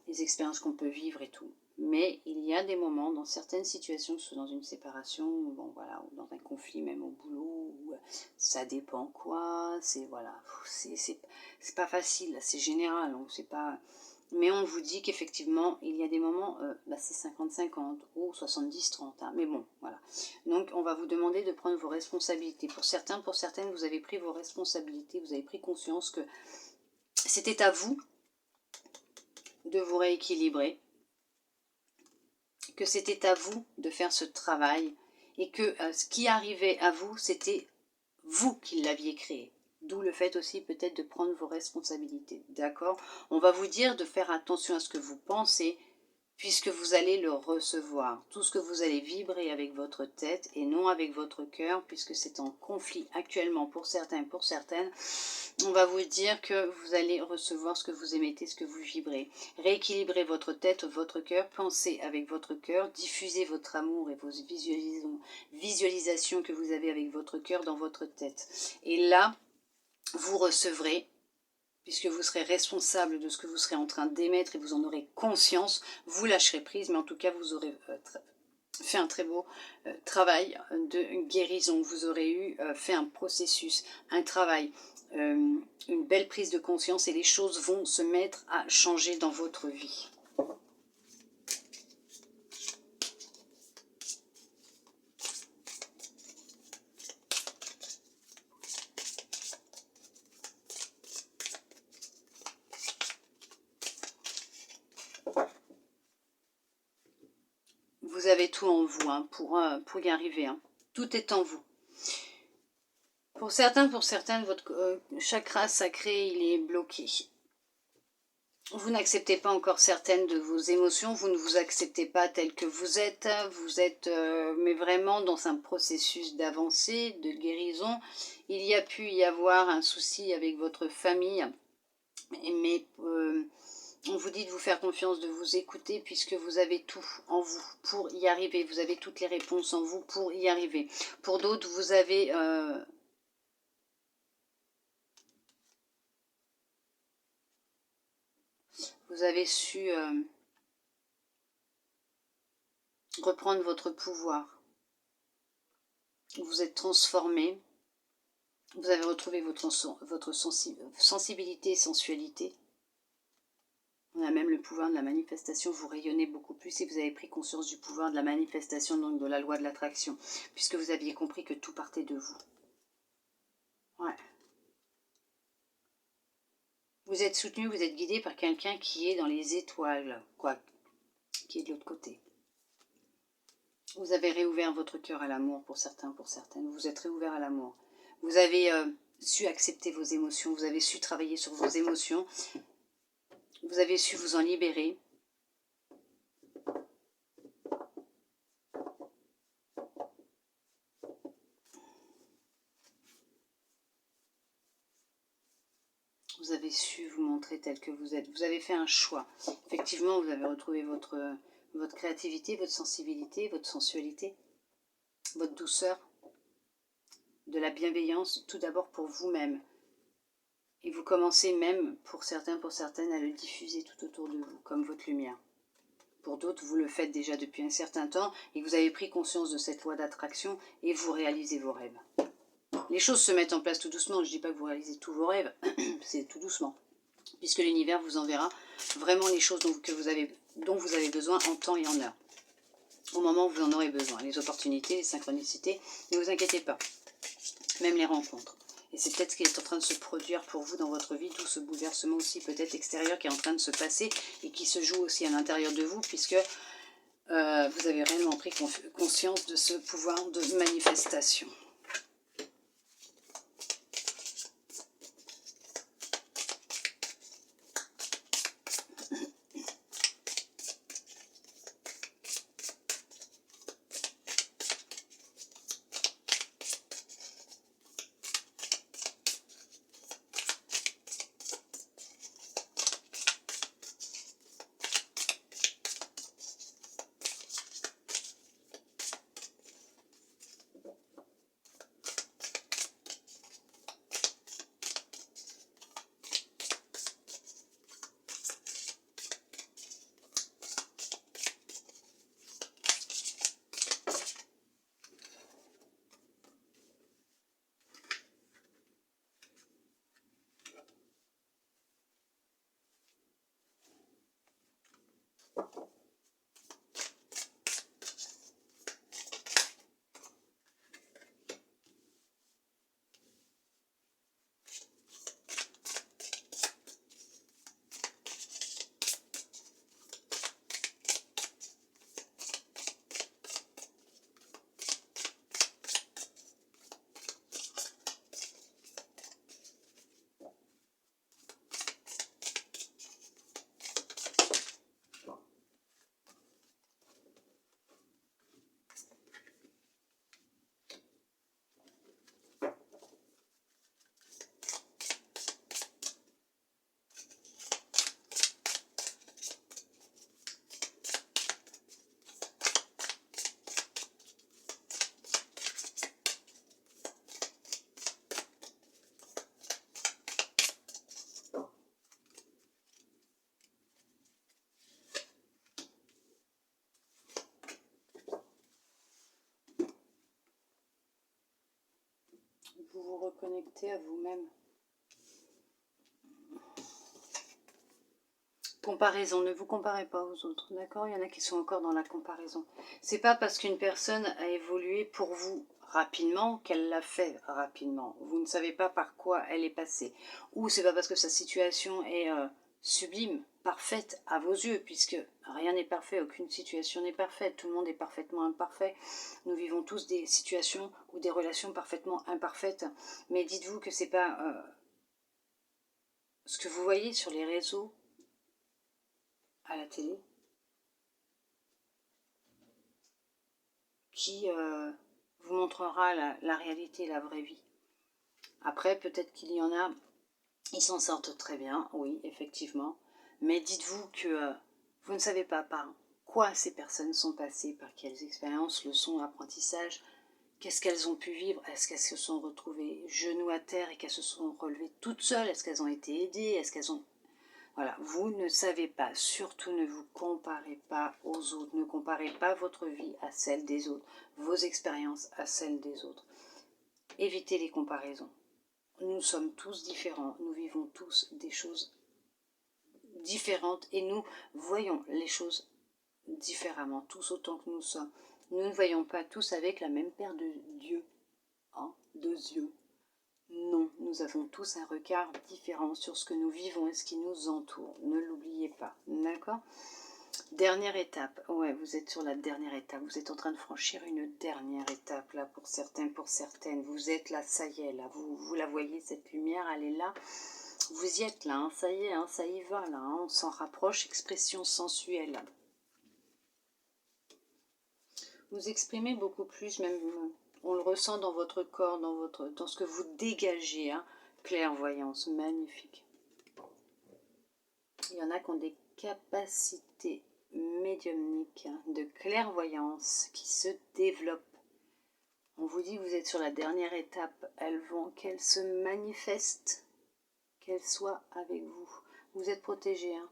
les expériences qu'on peut vivre et tout. Mais il y a des moments, dans certaines situations, que ce soit dans une séparation, bon, voilà, ou dans un conflit, même au boulot, où ça dépend quoi, c'est voilà, c'est pas facile, c'est général, donc c'est pas... Mais on vous dit qu'effectivement, il y a des moments, c'est 50-50 ou 70-30, hein, mais bon, voilà. Donc, on va vous demander de prendre vos responsabilités. Pour certains, pour certaines, vous avez pris vos responsabilités, vous avez pris conscience que c'était à vous de vous rééquilibrer, que c'était à vous de faire ce travail et que ce qui arrivait à vous, c'était vous qui l'aviez créé. D'où le fait aussi peut-être de prendre vos responsabilités, d'accord? On va vous dire de faire attention à ce que vous pensez, puisque vous allez le recevoir. Tout ce que vous allez vibrer avec votre tête et non avec votre cœur, puisque c'est en conflit actuellement pour certains et pour certaines, on va vous dire que vous allez recevoir ce que vous émettez, ce que vous vibrez. Rééquilibrez votre tête, votre cœur, pensez avec votre cœur, diffusez votre amour et vos visualisations que vous avez avec votre cœur dans votre tête. Et là, vous recevrez, puisque vous serez responsable de ce que vous serez en train d'émettre et vous en aurez conscience, vous lâcherez prise, mais en tout cas, vous aurez fait un très beau travail de guérison. Vous aurez fait un processus, un travail, une belle prise de conscience et les choses vont se mettre à changer dans votre vie. Vous avez tout en vous hein, pour y arriver. Hein. Tout est en vous. Pour certains, pour certaines, votre chakra sacré, il est bloqué. Vous n'acceptez pas encore certaines de vos émotions, vous ne vous acceptez pas tel que vous êtes mais vraiment dans un processus d'avancée, de guérison. Il y a pu y avoir un souci avec votre famille, mais on vous dit de vous faire confiance, de vous écouter, puisque vous avez tout en vous pour y arriver. Vous avez toutes les réponses en vous pour y arriver. Pour d'autres, vous avez... vous avez su reprendre votre pouvoir. Vous êtes transformé. Vous avez retrouvé votre sensibilité et sensualité. On a même le pouvoir de la manifestation, vous rayonnez beaucoup plus et vous avez pris conscience du pouvoir de la manifestation, donc de la loi de l'attraction, puisque vous aviez compris que tout partait de vous. Ouais. Vous êtes soutenu, vous êtes guidé par quelqu'un qui est dans les étoiles, quoi, qui est de l'autre côté. Vous avez réouvert votre cœur à l'amour pour certains, pour certaines. Vous êtes réouvert à l'amour. Vous avez su accepter vos émotions, vous avez su travailler sur vos émotions. Vous avez su vous en libérer. Vous avez su vous montrer tel que vous êtes. Vous avez fait un choix. Effectivement, vous avez retrouvé votre créativité, votre sensibilité, votre sensualité, votre douceur, de la bienveillance, tout d'abord pour vous-même. Et vous commencez même, pour certains, pour certaines, à le diffuser tout autour de vous, comme votre lumière. Pour d'autres, vous le faites déjà depuis un certain temps et vous avez pris conscience de cette loi d'attraction et vous réalisez vos rêves. Les choses se mettent en place tout doucement. Je ne dis pas que vous réalisez tous vos rêves, c'est tout doucement. Puisque l'univers vous enverra vraiment les choses dont vous avez besoin en temps et en heure. Au moment où vous en aurez besoin. Les opportunités, les synchronicités, ne vous inquiétez pas. Même les rencontres. Et c'est peut-être ce qui est en train de se produire pour vous dans votre vie, tout ce bouleversement aussi peut-être extérieur qui est en train de se passer et qui se joue aussi à l'intérieur de vous, puisque vous avez réellement pris conscience de ce pouvoir de manifestation. vous vous reconnectez à vous-même. Comparaison, ne vous comparez pas aux autres, d'accord? Il y en a qui sont encore dans la comparaison. C'est pas parce qu'une personne a évolué pour vous rapidement qu'elle l'a fait rapidement. Vous ne savez pas par quoi elle est passée. Ou c'est pas parce que sa situation est sublime, parfaite à vos yeux, puisque rien n'est parfait, aucune situation n'est parfaite, tout le monde est parfaitement imparfait. Nous vivons tous des situations ou des relations parfaitement imparfaites, mais dites-vous que c'est pas ce que vous voyez sur les réseaux, à la télé, qui vous montrera la réalité, la vraie vie. Après, peut-être qu'il y en a, ils s'en sortent très bien, oui, effectivement. Mais dites-vous que vous ne savez pas par quoi ces personnes sont passées, par quelles expériences, leçons, apprentissages, qu'est-ce qu'elles ont pu vivre. Est-ce qu'elles se sont retrouvées genoux à terre et qu'elles se sont relevées toutes seules? Est-ce qu'elles ont été aidées? Est-ce qu'elles ont... Voilà, vous ne savez pas, surtout ne vous comparez pas aux autres, ne comparez pas votre vie à celle des autres, vos expériences à celles des autres. Évitez les comparaisons. Nous sommes tous différents, nous vivons tous des choses différentes et nous voyons les choses différemment, tous autant que nous sommes. Nous ne voyons pas tous avec la même paire de yeux, de yeux. Non, nous avons tous un regard différent sur ce que nous vivons et ce qui nous entoure. Ne l'oubliez pas, d'accord? Dernière étape. Ouais, vous êtes sur la dernière étape. Vous êtes en train de franchir une dernière étape, là, pour certains, pour certaines. Vous êtes là, ça y est, là. Vous la voyez, cette lumière, elle est là. Vous y êtes, là, hein, ça y est, hein, ça y va, là. Hein, on s'en rapproche. Expression sensuelle. Vous exprimez beaucoup plus, même... On le ressent dans votre corps, dans ce que vous dégagez. Hein. Clairvoyance, magnifique. Il y en a qui ont des capacités médiumniques, hein, de clairvoyance qui se développent. On vous dit que vous êtes sur la dernière étape. Qu'elles se manifestent, qu'elles soient avec vous. Vous êtes protégé, hein.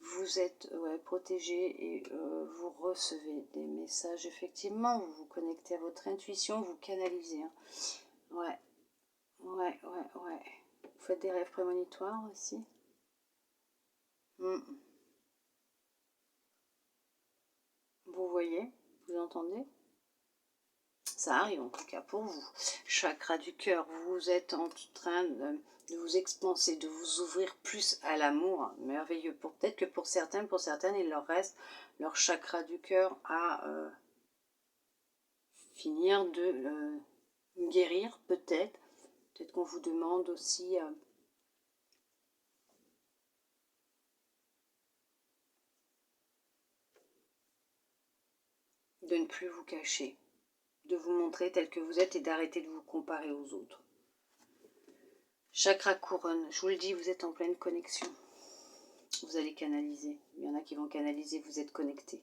Vous êtes protégé et vous recevez des messages, effectivement. Vous vous connectez à votre intuition, vous canalisez. Hein. Ouais. Vous faites des rêves prémonitoires aussi. Vous voyez, vous entendez? Ça arrive en tout cas pour vous. Chakra du cœur, vous êtes en train de vous expanser, de vous ouvrir plus à l'amour. Merveilleux. Peut-être que pour certaines, il leur reste leur chakra du cœur à finir de guérir, peut-être. Peut-être qu'on vous demande aussi de ne plus vous cacher, de vous montrer tel que vous êtes et d'arrêter de vous comparer aux autres. Chakra couronne, je vous le dis, vous êtes en pleine connexion. Vous allez canaliser. Il y en a qui vont canaliser, vous êtes connectés.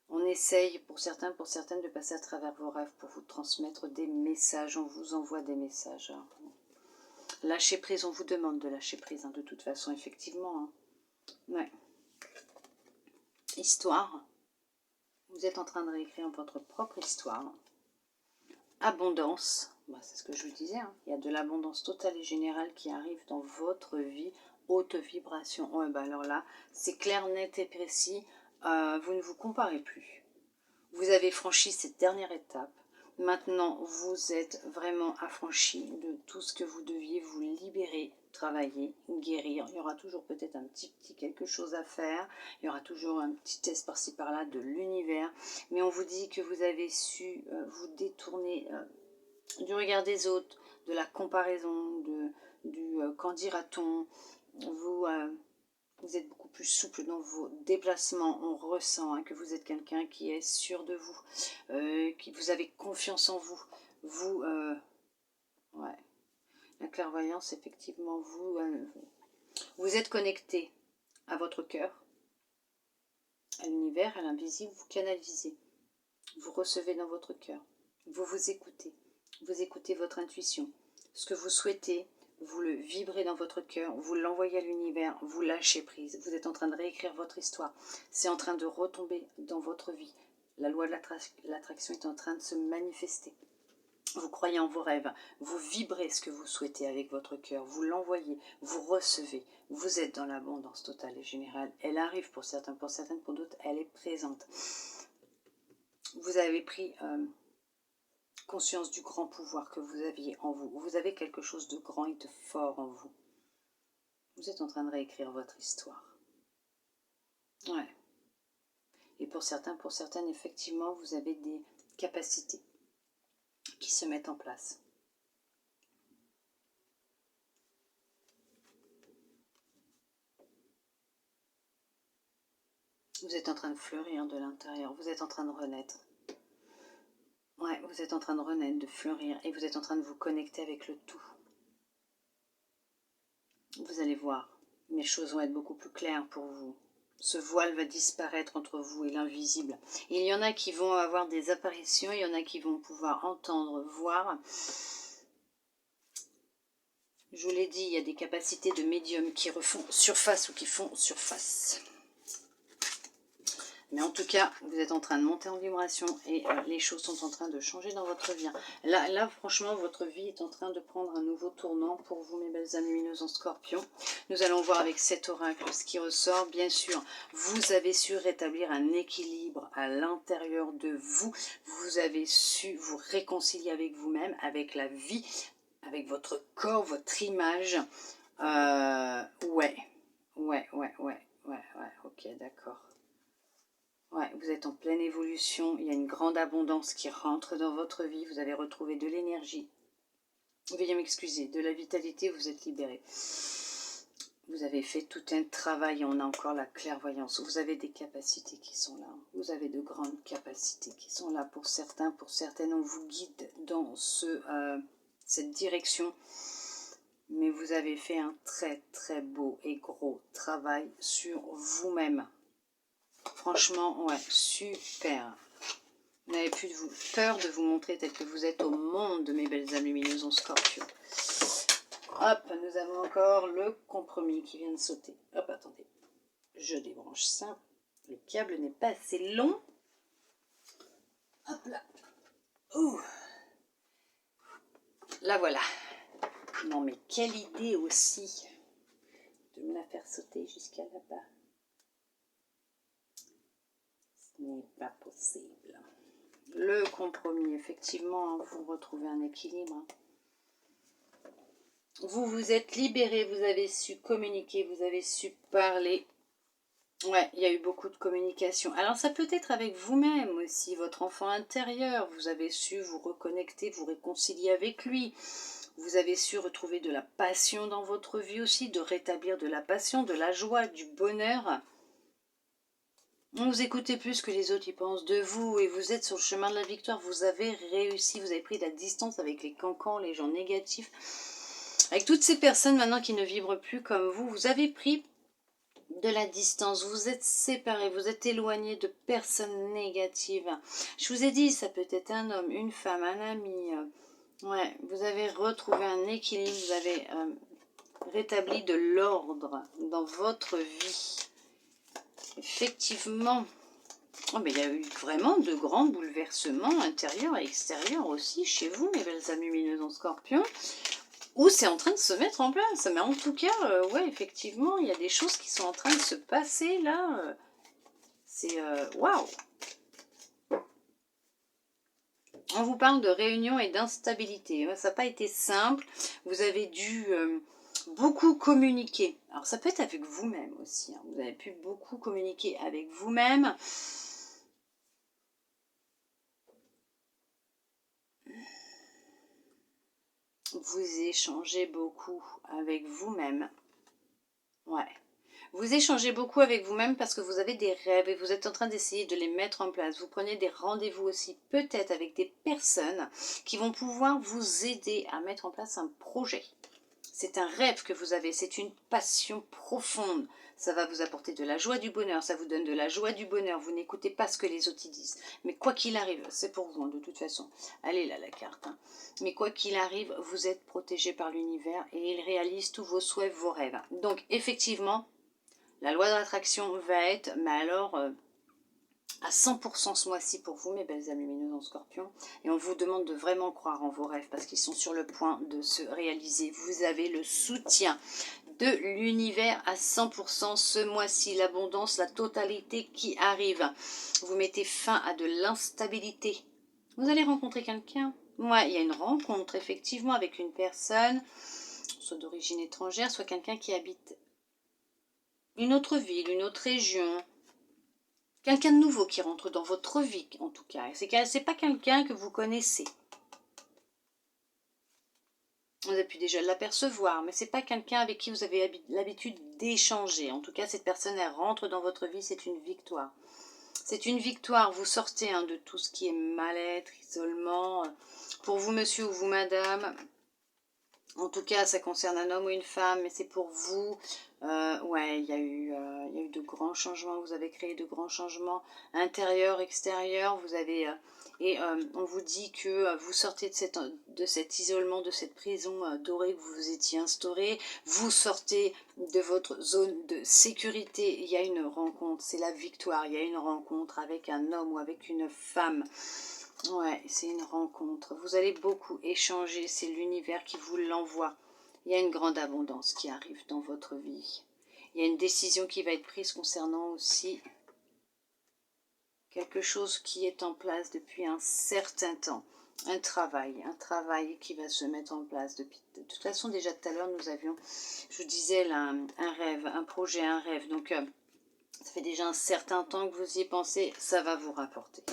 On essaye, pour certains, pour certaines, de passer à travers vos rêves pour vous transmettre des messages. On vous envoie des messages. Lâcher prise, on vous demande de lâcher prise, hein, de toute façon, effectivement. Hein. Ouais. Histoire. Vous êtes en train de réécrire votre propre histoire. Abondance. Bah, c'est ce que je vous disais. Hein. Il y a de l'abondance totale et générale qui arrive dans votre vie. Haute vibration. Ouais, bah alors là, c'est clair, net et précis. Vous ne vous comparez plus. Vous avez franchi cette dernière étape. Maintenant, vous êtes vraiment affranchi de tout ce que vous deviez vous libérer, travailler, guérir. Il y aura toujours peut-être un petit quelque chose à faire. Il y aura toujours un petit test par-ci par-là de l'univers. Mais on vous dit que vous avez su vous détourner du regard des autres, de la comparaison, du qu'en dira-t-on. Vous êtes beaucoup plus souple dans vos déplacements. On ressent hein, que vous êtes quelqu'un qui est sûr de vous, que vous avez confiance en vous. Vous, ouais, la clairvoyance, effectivement, vous êtes connecté à votre cœur, à l'univers, à l'invisible. Vous canalisez, vous recevez dans votre cœur. Vous écoutez votre intuition. Ce que vous souhaitez, vous le vibrez dans votre cœur, vous l'envoyez à l'univers, vous lâchez prise. Vous êtes en train de réécrire votre histoire. C'est en train de retomber dans votre vie. La loi de l'attraction est en train de se manifester. Vous croyez en vos rêves, vous vibrez ce que vous souhaitez avec votre cœur, vous l'envoyez, vous recevez, vous êtes dans l'abondance totale et générale. Elle arrive pour certains, pour certaines, pour d'autres, elle est présente. Vous avez pris conscience du grand pouvoir que vous aviez en vous. Vous avez quelque chose de grand et de fort en vous. Vous êtes en train de réécrire votre histoire. Ouais. Et pour certains, pour certaines, effectivement, vous avez des capacités qui se mettent en place. Vous êtes en train de fleurir de l'intérieur, vous êtes en train de renaître. Ouais, vous êtes en train de renaître, de fleurir, et vous êtes en train de vous connecter avec le tout. Vous allez voir, les choses vont être beaucoup plus claires pour vous. Ce voile va disparaître entre vous et l'invisible. Il y en a qui vont avoir des apparitions, il y en a qui vont pouvoir entendre, voir. Je vous l'ai dit, il y a des capacités de médium qui refont surface ou qui font surface. Mais en tout cas, vous êtes en train de monter en vibration et les choses sont en train de changer dans votre vie. Là, franchement, votre vie est en train de prendre un nouveau tournant pour vous, mes belles âmes lumineuses en scorpion. Nous allons voir avec cet oracle ce qui ressort. Bien sûr, vous avez su rétablir un équilibre à l'intérieur de vous. Vous avez su vous réconcilier avec vous-même, avec la vie, avec votre corps, votre image. Ouais, ok, d'accord. Ouais, vous êtes en pleine évolution, il y a une grande abondance qui rentre dans votre vie, vous avez retrouvé de l'énergie. Veuillez m'excuser, de la vitalité, vous êtes libéré. Vous avez fait tout un travail, on a encore la clairvoyance. Vous avez des capacités qui sont là. Vous avez de grandes capacités qui sont là pour certains, pour certaines. On vous guide dans cette direction. Mais vous avez fait un très très beau et gros travail sur vous-même. Franchement, ouais, super. Vous n'avez plus peur de vous montrer tel que vous êtes au monde, mes belles âmes lumineuses en scorpion. Hop, nous avons encore le compromis qui vient de sauter. Hop, attendez. Je débranche ça. Le câble n'est pas assez long. Hop là. Ouh. La voilà. Non, mais quelle idée aussi de me la faire sauter jusqu'à là-bas. Ce n'est pas possible. Le compromis, effectivement, vous retrouvez un équilibre. Vous vous êtes libéré, vous avez su communiquer, vous avez su parler. Ouais, il y a eu beaucoup de communication. Alors ça peut être avec vous-même aussi, votre enfant intérieur. Vous avez su vous reconnecter, vous réconcilier avec lui. Vous avez su retrouver de la passion dans votre vie aussi, de rétablir de la passion, de la joie, du bonheur. Vous écoutez plus que les autres y pensent de vous et vous êtes sur le chemin de la victoire. Vous avez réussi, vous avez pris de la distance avec les cancans, les gens négatifs. Avec toutes ces personnes maintenant qui ne vibrent plus comme vous, vous avez pris de la distance, vous êtes séparés, vous êtes éloignés de personnes négatives. Je vous ai dit, ça peut être un homme, une femme, un ami. Ouais, vous avez retrouvé un équilibre, vous avez rétabli de l'ordre dans votre vie. Effectivement. Oh, mais il y a eu vraiment de grands bouleversements intérieurs et extérieurs aussi chez vous, mes belles âmes lumineuses en scorpion. Ou c'est en train de se mettre en place. Mais en tout cas, ouais, effectivement, il y a des choses qui sont en train de se passer là. C'est waouh! On vous parle de réunion et d'instabilité. Ça n'a pas été simple. Vous avez dû beaucoup communiquer. Alors ça peut être avec vous-même aussi. Hein. Vous avez pu beaucoup communiquer avec vous-même. Vous échangez beaucoup avec vous-même. Ouais. Vous échangez beaucoup avec vous-même parce que vous avez des rêves et vous êtes en train d'essayer de les mettre en place. Vous prenez des rendez-vous aussi, peut-être avec des personnes qui vont pouvoir vous aider à mettre en place un projet. C'est un rêve que vous avez, c'est une passion profonde. Ça va vous apporter de la joie, du bonheur, ça vous donne de la joie, du bonheur. Vous n'écoutez pas ce que les autres y disent. Mais quoi qu'il arrive, c'est pour vous, hein, de toute façon. Allez là, la carte. Hein. Mais quoi qu'il arrive, vous êtes protégé par l'univers et il réalise tous vos souhaits, vos rêves. Donc, effectivement, la loi de l'attraction va être, mais alors, à 100% ce mois-ci pour vous, mes belles âmes lumineuses en Scorpion. Et on vous demande de vraiment croire en vos rêves parce qu'ils sont sur le point de se réaliser. Vous avez le soutien de l'univers à 100% ce mois-ci. L'abondance, la totalité qui arrive. Vous mettez fin à de l'instabilité. Vous allez rencontrer quelqu'un. Ouais, il y a une rencontre effectivement avec une personne, soit d'origine étrangère, soit quelqu'un qui habite une autre ville, une autre région. Quelqu'un de nouveau qui rentre dans votre vie, en tout cas. C'est pas quelqu'un que vous connaissez. Vous avez pu déjà l'apercevoir, mais c'est pas quelqu'un avec qui vous avez l'habitude d'échanger. En tout cas, cette personne, elle rentre dans votre vie, c'est une victoire. C'est une victoire, vous sortez de tout ce qui est mal-être, isolement. Pour vous, monsieur, ou vous, madame, en tout cas, ça concerne un homme ou une femme, mais c'est pour vous. Ouais, il y a eu de grands changements. Vous avez créé de grands changements intérieurs, extérieurs. Vous avez on vous dit que vous sortez de cet isolement, de cette prison dorée que vous vous étiez instaurée. Vous sortez de votre zone de sécurité. Il y a une rencontre, c'est la victoire. Il y a une rencontre avec un homme ou avec une femme. Ouais, c'est une rencontre. Vous allez beaucoup échanger, c'est l'univers qui vous l'envoie. Il y a une grande abondance qui arrive dans votre vie. Il y a une décision qui va être prise concernant aussi quelque chose qui est en place depuis un certain temps. Un travail qui va se mettre en place. De toute façon, déjà tout à l'heure, nous avions, je vous disais, là, un rêve, un projet, un rêve. Donc, ça fait déjà un certain temps que vous y pensez, ça va vous rapporter.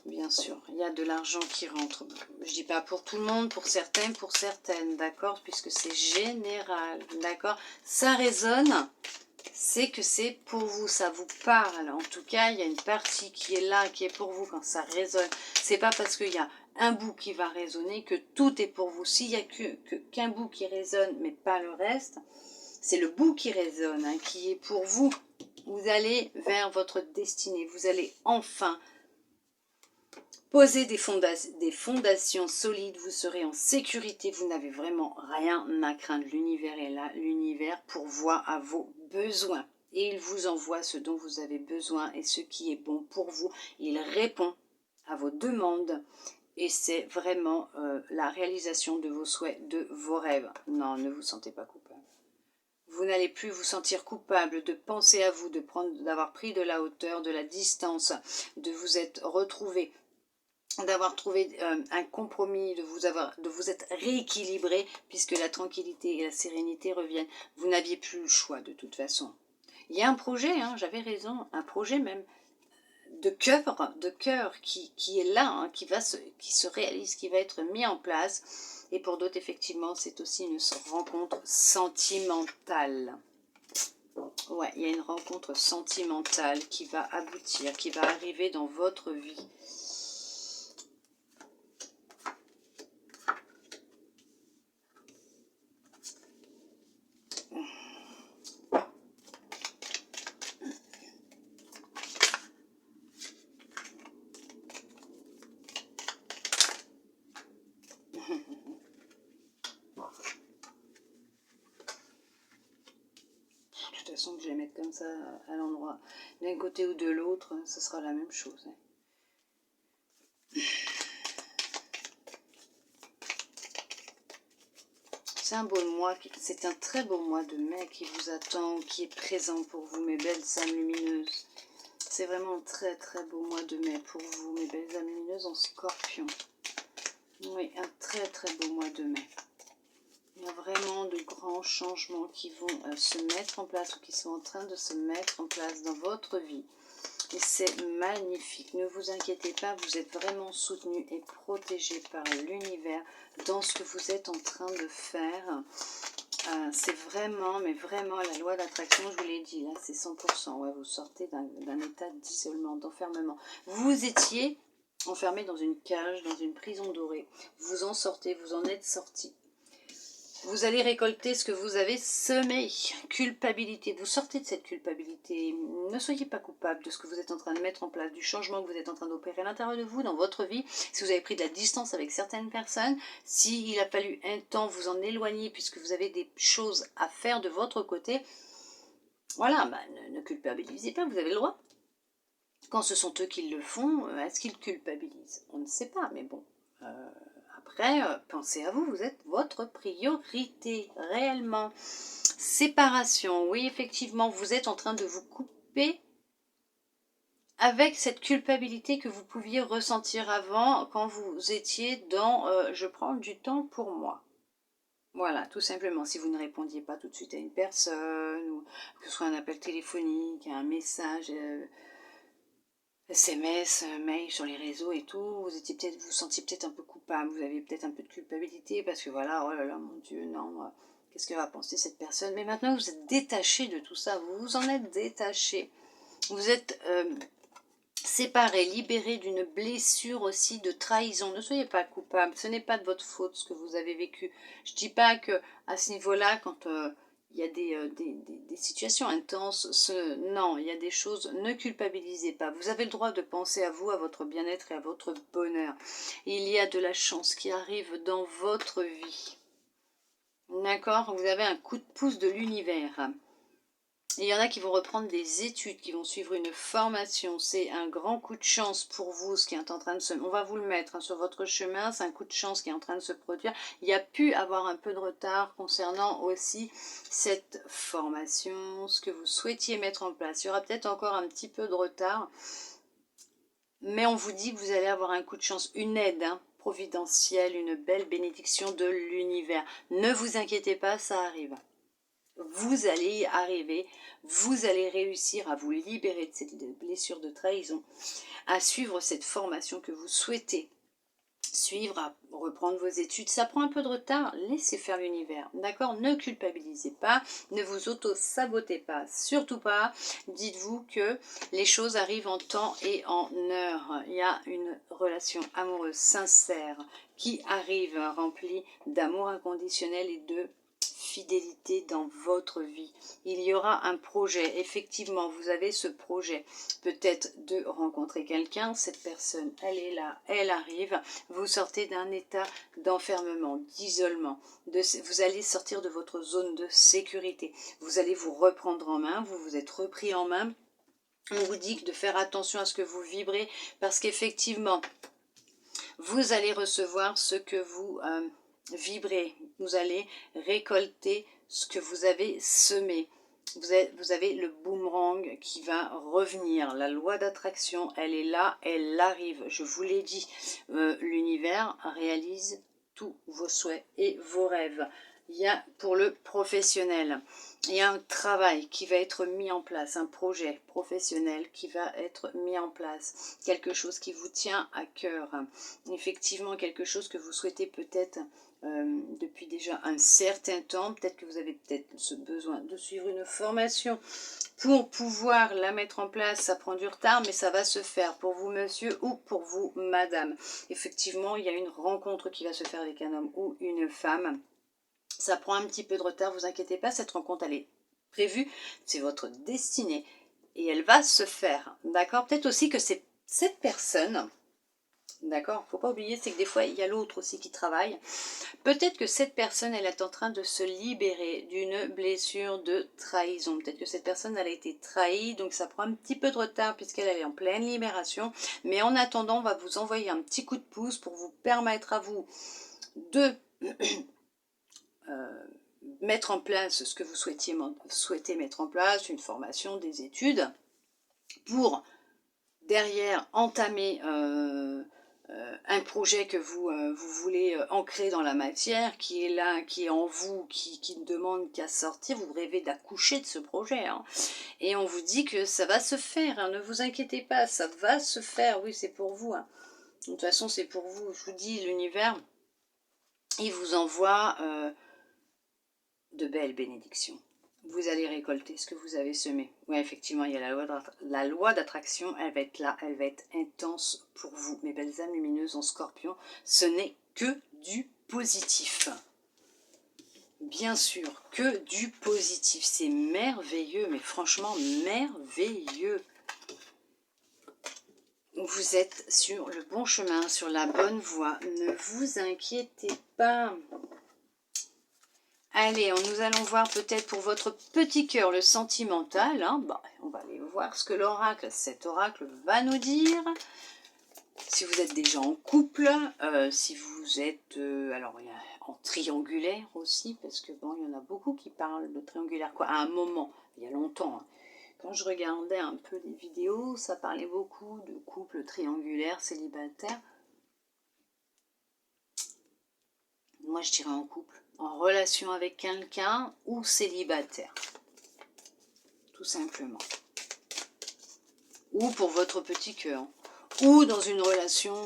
Bien sûr, il y a de l'argent qui rentre. Je ne dis pas pour tout le monde, pour certains, pour certaines, d'accord? Puisque c'est général, d'accord? Ça résonne, c'est que c'est pour vous, ça vous parle. En tout cas, il y a une partie qui est là, qui est pour vous quand ça résonne. C'est pas parce qu'il y a un bout qui va résonner que tout est pour vous. S'il n'y a qu'un bout qui résonne, mais pas le reste, c'est le bout qui résonne, qui est pour vous. Vous allez vers votre destinée. Vous allez enfin posez des fondations solides, vous serez en sécurité, vous n'avez vraiment rien à craindre. L'univers est là, l'univers pourvoit à vos besoins. Et il vous envoie ce dont vous avez besoin et ce qui est bon pour vous. Il répond à vos demandes et c'est vraiment la réalisation de vos souhaits, de vos rêves. Non, ne vous sentez pas coupable. Vous n'allez plus vous sentir coupable de penser à vous, d'avoir pris de la hauteur, de la distance, de vous être retrouvé, d'avoir trouvé un compromis, de vous être rééquilibré, puisque la tranquillité et la sérénité reviennent. Vous n'aviez plus le choix de toute façon. Il y a un projet, j'avais raison, un projet même de cœur qui est là, qui se réalise, qui va être mis en place. Et pour d'autres, effectivement, c'est aussi une rencontre sentimentale. Ouais, il y a une rencontre sentimentale qui va aboutir, qui va arriver dans votre vie. De toute façon, que je vais mettre comme ça à l'endroit d'un côté ou de l'autre, ce sera la même chose. C'est un beau mois, c'est un très beau mois de mai qui vous attend, qui est présent pour vous, mes belles âmes lumineuses. C'est vraiment un très très beau mois de mai pour vous, mes belles âmes lumineuses en Scorpion. Oui, un très très beau mois de mai. Il y a vraiment de grands changements qui vont se mettre en place ou qui sont en train de se mettre en place dans votre vie. Et c'est magnifique. Ne vous inquiétez pas, vous êtes vraiment soutenu et protégé par l'univers dans ce que vous êtes en train de faire. C'est vraiment, mais vraiment la loi d'attraction, je vous l'ai dit, là c'est 100%. Ouais, vous sortez d'un état d'isolement, d'enfermement. Vous étiez enfermé dans une cage, dans une prison dorée. Vous en sortez, vous en êtes sorti. Vous allez récolter ce que vous avez semé. Culpabilité. Vous sortez de cette culpabilité. Ne soyez pas coupable de ce que vous êtes en train de mettre en place, du changement que vous êtes en train d'opérer à l'intérieur de vous, dans votre vie. Si vous avez pris de la distance avec certaines personnes, s'il a fallu un temps vous en éloigner puisque vous avez des choses à faire de votre côté, voilà, ne culpabilisez pas, vous avez le droit. Quand ce sont eux qui le font, est-ce qu'ils culpabilisent? On ne sait pas, mais bon. Après, pensez à vous, vous êtes votre priorité, réellement. Séparation, oui, effectivement, vous êtes en train de vous couper avec cette culpabilité que vous pouviez ressentir avant quand vous étiez dans je prends du temps pour moi. Voilà, tout simplement. Si vous ne répondiez pas tout de suite à une personne, ou que ce soit un appel téléphonique, un message, SMS, mail sur les réseaux et tout, vous sentiez peut-être un peu coupable, vous aviez peut-être un peu de culpabilité parce que voilà, oh là là, mon Dieu, non, qu'est-ce que va penser cette personne? Mais maintenant, vous êtes détaché de tout ça, vous vous en êtes détaché. Vous êtes séparé, libéré d'une blessure aussi de trahison. Ne soyez pas coupable, ce n'est pas de votre faute ce que vous avez vécu. Je ne dis pas que à ce niveau-là, quand il y a des situations intenses, non, il y a des choses, ne culpabilisez pas. Vous avez le droit de penser à vous, à votre bien-être et à votre bonheur. Il y a de la chance qui arrive dans votre vie. D'accord? Vous avez un coup de pouce de l'univers. Il y en a qui vont reprendre des études, qui vont suivre une formation. C'est un grand coup de chance pour vous, ce qui est en train de se... On va vous le mettre sur votre chemin, c'est un coup de chance qui est en train de se produire. Il y a pu avoir un peu de retard concernant aussi cette formation, ce que vous souhaitiez mettre en place. Il y aura peut-être encore un petit peu de retard, mais on vous dit que vous allez avoir un coup de chance, une aide providentielle, une belle bénédiction de l'univers. Ne vous inquiétez pas, ça arrive. Vous allez y arriver, vous allez réussir à vous libérer de cette blessure de trahison, à suivre cette formation que vous souhaitez suivre, à reprendre vos études. Ça prend un peu de retard, laissez faire l'univers, d'accord? Ne culpabilisez pas, ne vous auto-sabotez pas, surtout pas. Dites-vous que les choses arrivent en temps et en heure. Il y a une relation amoureuse sincère qui arrive remplie d'amour inconditionnel et de fidélité dans votre vie. Il y aura un projet, effectivement, vous avez ce projet, peut-être de rencontrer quelqu'un, cette personne, elle est là, elle arrive, vous sortez d'un état d'enfermement, d'isolement, vous allez sortir de votre zone de sécurité, vous allez vous reprendre en main, vous vous êtes repris en main, on vous dit de faire attention à ce que vous vibrez, parce qu'effectivement, vous allez recevoir ce que vous vibrez, vous allez récolter ce que vous avez semé. Vous avez le boomerang qui va revenir. La loi d'attraction, elle est là, elle arrive. Je vous l'ai dit, l'univers réalise tous vos souhaits et vos rêves. Il y a pour le professionnel, il y a un travail qui va être mis en place, un projet professionnel qui va être mis en place, quelque chose qui vous tient à cœur, effectivement quelque chose que vous souhaitez peut-être depuis déjà un certain temps, peut-être que vous avez peut-être ce besoin de suivre une formation pour pouvoir la mettre en place. Ça prend du retard, mais ça va se faire pour vous monsieur ou pour vous madame. Effectivement, il y a une rencontre qui va se faire avec un homme ou une femme. Ça prend un petit peu de retard, vous inquiétez pas, cette rencontre elle est prévue, c'est votre destinée et elle va se faire, d'accord? Peut-être aussi que c'est cette personne, d'accord? Faut pas oublier, c'est que des fois il y a l'autre aussi qui travaille. Peut-être que cette personne elle est en train de se libérer d'une blessure de trahison. Peut-être que cette personne elle a été trahie, donc ça prend un petit peu de retard puisqu'elle est en pleine libération. Mais en attendant, on va vous envoyer un petit coup de pouce pour vous permettre à vous de mettre en place ce que vous souhaitez mettre en place, une formation, des études, pour derrière entamer un projet que vous voulez ancrer dans la matière, qui est là, qui est en vous, qui ne demande qu'à sortir. Vous rêvez d'accoucher de ce projet, hein. Et on vous dit que ça va se faire, hein. Ne vous inquiétez pas, ça va se faire, oui c'est pour vous, hein. De toute façon c'est pour vous, je vous dis, l'univers, il vous envoie de belles bénédictions. Vous allez récolter ce que vous avez semé. Oui, effectivement, il y a la loi d'attraction, elle va être là, elle va être intense pour vous. Mes belles âmes lumineuses en scorpion, ce n'est que du positif. Bien sûr, que du positif. C'est merveilleux, mais franchement merveilleux. Vous êtes sur le bon chemin, sur la bonne voie. Ne vous inquiétez pas. Allez, nous allons voir peut-être pour votre petit cœur le sentimental. Hein. Bah, on va aller voir ce que l'oracle, cet oracle va nous dire. Si vous êtes déjà en couple, si vous êtes alors il y a en triangulaire aussi, parce que bon, il y en a beaucoup qui parlent de triangulaire, quoi, à un moment, il y a longtemps. Hein. Quand je regardais un peu les vidéos, ça parlait beaucoup de couples triangulaires, célibataires. Moi, je dirais en couple, en relation avec quelqu'un ou célibataire, tout simplement. Ou pour votre petit cœur, ou dans une relation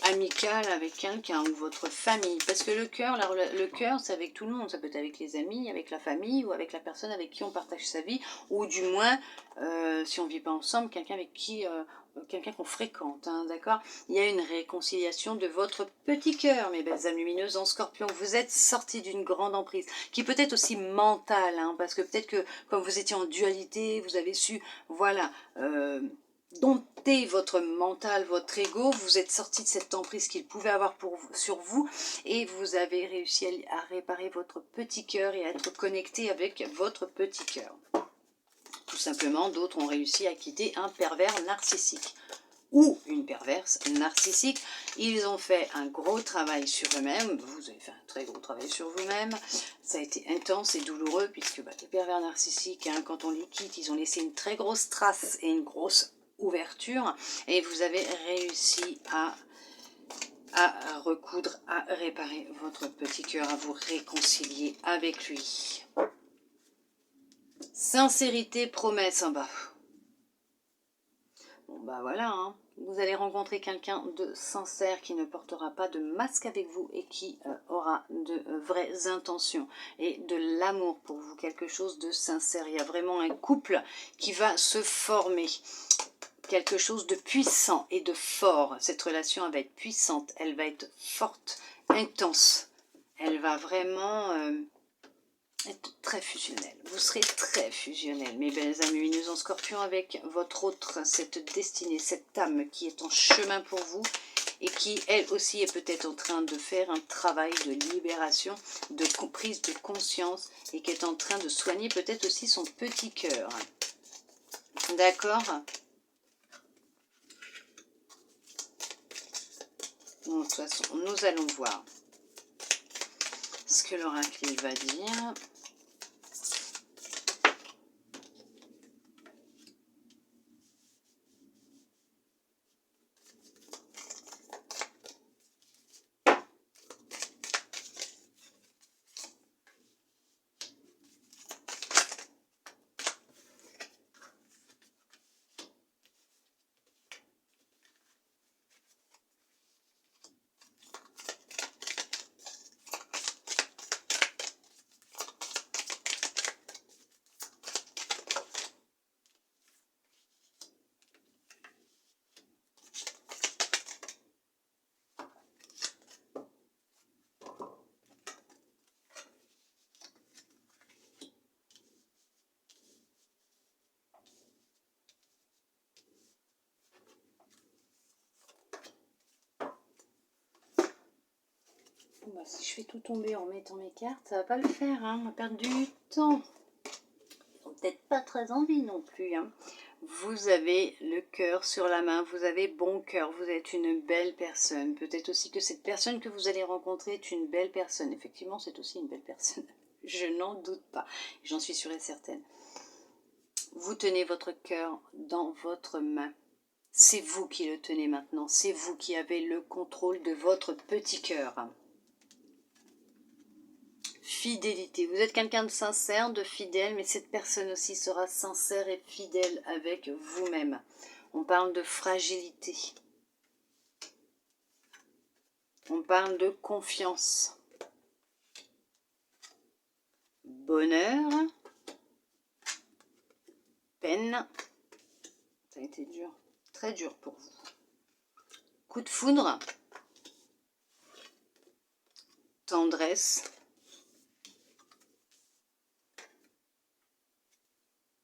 amicale avec quelqu'un ou votre famille. Parce que le cœur, le cœur, c'est avec tout le monde. Ça peut être avec les amis, avec la famille ou avec la personne avec qui on partage sa vie. Ou du moins, si on ne vit pas ensemble, quelqu'un avec qui... quelqu'un qu'on fréquente, hein, d'accord. Il y a une réconciliation de votre petit cœur, mes belles âmes lumineuses en Scorpion. Vous êtes sortis d'une grande emprise, qui peut être aussi mentale, hein, parce que peut-être que comme vous étiez en dualité, vous avez su, voilà, dompter votre mental, votre ego, vous êtes sorti de cette emprise qu'il pouvait avoir sur vous et vous avez réussi à réparer votre petit cœur et à être connecté avec votre petit cœur. Tout simplement, d'autres ont réussi à quitter un pervers narcissique ou une perverse narcissique. Ils ont fait un gros travail sur eux-mêmes, vous avez fait un très gros travail sur vous-même, ça a été intense et douloureux puisque les pervers narcissiques, hein, quand on les quitte, ils ont laissé une très grosse trace et une grosse ouverture et vous avez réussi à recoudre, à réparer votre petit cœur, à vous réconcilier avec lui. Sincérité, promesse en bas. Bon bah voilà, hein. Vous allez rencontrer quelqu'un de sincère qui ne portera pas de masque avec vous et qui aura de vraies intentions et de l'amour pour vous, quelque chose de sincère. Il y a vraiment un couple qui va se former, quelque chose de puissant et de fort. Cette relation elle va être puissante, elle va être forte, intense. Elle va vraiment... être très fusionnel. Vous serez très fusionnel, mes belles âmes lumineuses en Scorpion, avec votre autre, cette destinée, cette âme qui est en chemin pour vous et qui, elle aussi, est peut-être en train de faire un travail de libération, de prise de conscience et qui est en train de soigner peut-être aussi son petit cœur. D'accord ? Bon, de toute façon, nous allons voir ce que l'oracle va dire. Bah, si je fais tout tomber en mettant mes cartes, ça va pas le faire, hein. On va perdre du temps. Ils n'ont peut-être pas très envie non plus, hein. Vous avez le cœur sur la main, vous avez bon cœur, vous êtes une belle personne. Peut-être aussi que cette personne que vous allez rencontrer est une belle personne. Effectivement, c'est aussi une belle personne. Je n'en doute pas, j'en suis sûre et certaine. Vous tenez votre cœur dans votre main. C'est vous qui le tenez maintenant, c'est vous qui avez le contrôle de votre petit cœur. Fidélité. Vous êtes quelqu'un de sincère, de fidèle, mais cette personne aussi sera sincère et fidèle avec vous-même. On parle de fragilité. On parle de confiance. Bonheur. Peine. Ça a été dur. Très dur pour vous. Coup de foudre. Tendresse.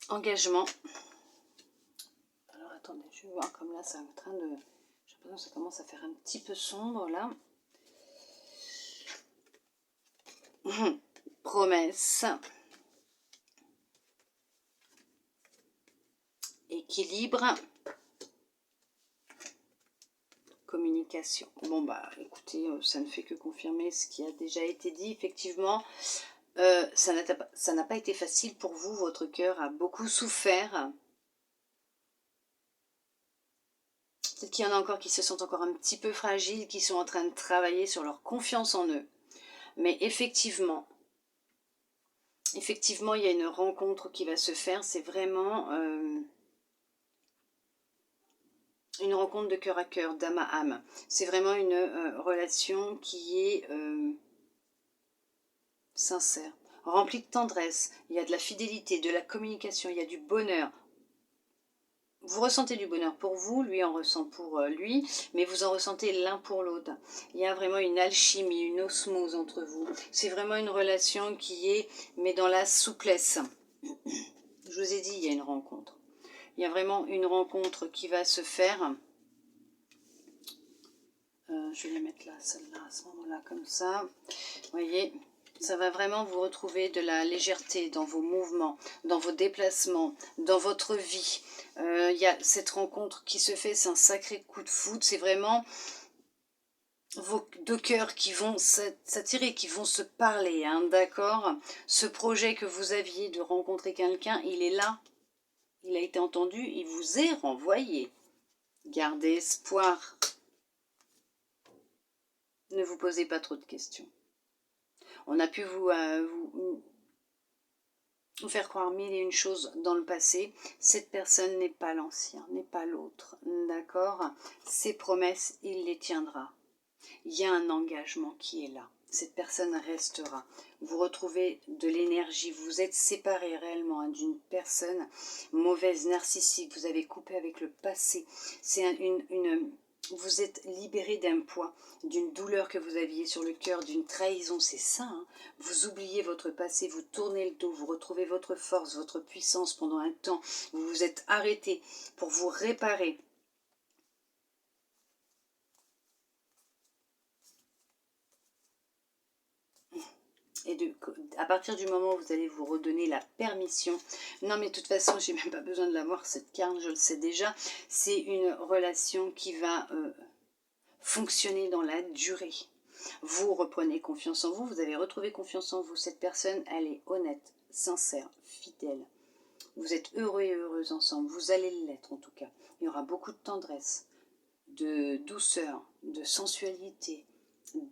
Engagement. Alors attendez, je vais voir comme là c'est en train de... J'ai l'impression que ça commence à faire un petit peu sombre là. promesse, équilibre, communication. Bon bah écoutez, ça ne fait que confirmer ce qui a déjà été dit. Effectivement, ça n'a pas été facile pour vous, votre cœur a beaucoup souffert. Peut-être qu'il y en a encore qui se sentent encore un petit peu fragiles, qui sont en train de travailler sur leur confiance en eux. Mais effectivement, il y a une rencontre qui va se faire. C'est vraiment une rencontre de cœur à cœur, d'âme à âme. C'est vraiment une relation qui est sincère, remplie de tendresse. Il y a de la fidélité, de la communication, il y a du bonheur. Vous ressentez du bonheur pour vous, lui en ressent pour lui, mais vous en ressentez l'un pour l'autre. Il y a vraiment une alchimie, une osmose entre vous. C'est vraiment une relation qui est, mais dans la souplesse. Je vous ai dit, il y a une rencontre. Il y a vraiment une rencontre qui va se faire. Je vais la mettre là, celle-là, à ce moment-là, comme ça. Vous voyez, ça va vraiment vous retrouver de la légèreté dans vos mouvements, dans vos déplacements, dans votre vie. Il y a cette rencontre qui se fait, c'est un sacré coup de foudre. C'est vraiment vos deux cœurs qui vont s'attirer, qui vont se parler, hein, d'accord? Ce projet que vous aviez de rencontrer quelqu'un, il est là. Il a été entendu, il vous est renvoyé. Gardez espoir. Ne vous posez pas trop de questions. On a pu vous faire croire mille et une choses dans le passé. Cette personne n'est pas l'ancien, n'est pas l'autre. D'accord? Ses promesses, il les tiendra. Il y a un engagement qui est là. Cette personne restera. Vous retrouvez de l'énergie. Vous êtes séparés réellement hein, d'une personne mauvaise, narcissique. Vous avez coupé avec le passé. C'est vous êtes libéré d'un poids, d'une douleur que vous aviez sur le cœur, d'une trahison, c'est ça. Hein. Vous oubliez votre passé, vous tournez le dos, vous retrouvez votre force, votre puissance pendant un temps. Vous vous êtes arrêté pour vous réparer. Et à partir du moment où vous allez vous redonner la permission, non mais de toute façon, j'ai même pas besoin de l'avoir cette carte, je le sais déjà, c'est une relation qui va fonctionner dans la durée. Vous reprenez confiance en vous, vous avez retrouvé confiance en vous. Cette personne, elle est honnête, sincère, fidèle. Vous êtes heureux et heureuses ensemble. Vous allez l'être en tout cas. Il y aura beaucoup de tendresse, de douceur, de sensualité,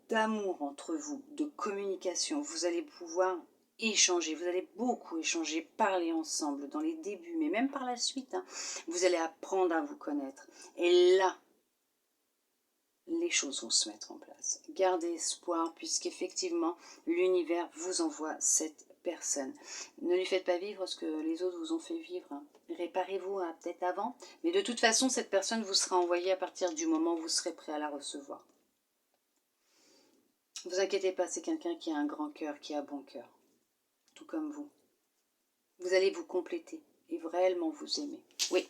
d'amour entre vous, de communication. Vous allez pouvoir échanger, vous allez beaucoup échanger, parler ensemble dans les débuts, mais même par la suite. Hein, vous allez apprendre à vous connaître. Et là, les choses vont se mettre en place. Gardez espoir puisqu'effectivement l'univers vous envoie cette personne. Ne lui faites pas vivre ce que les autres vous ont fait vivre. Hein. Réparez-vous hein, peut-être avant. Mais de toute façon, cette personne vous sera envoyée à partir du moment où vous serez prêt à la recevoir. Ne vous inquiétez pas, c'est quelqu'un qui a un grand cœur, qui a bon cœur. Tout comme vous. Vous allez vous compléter et réellement vous aimer. Oui.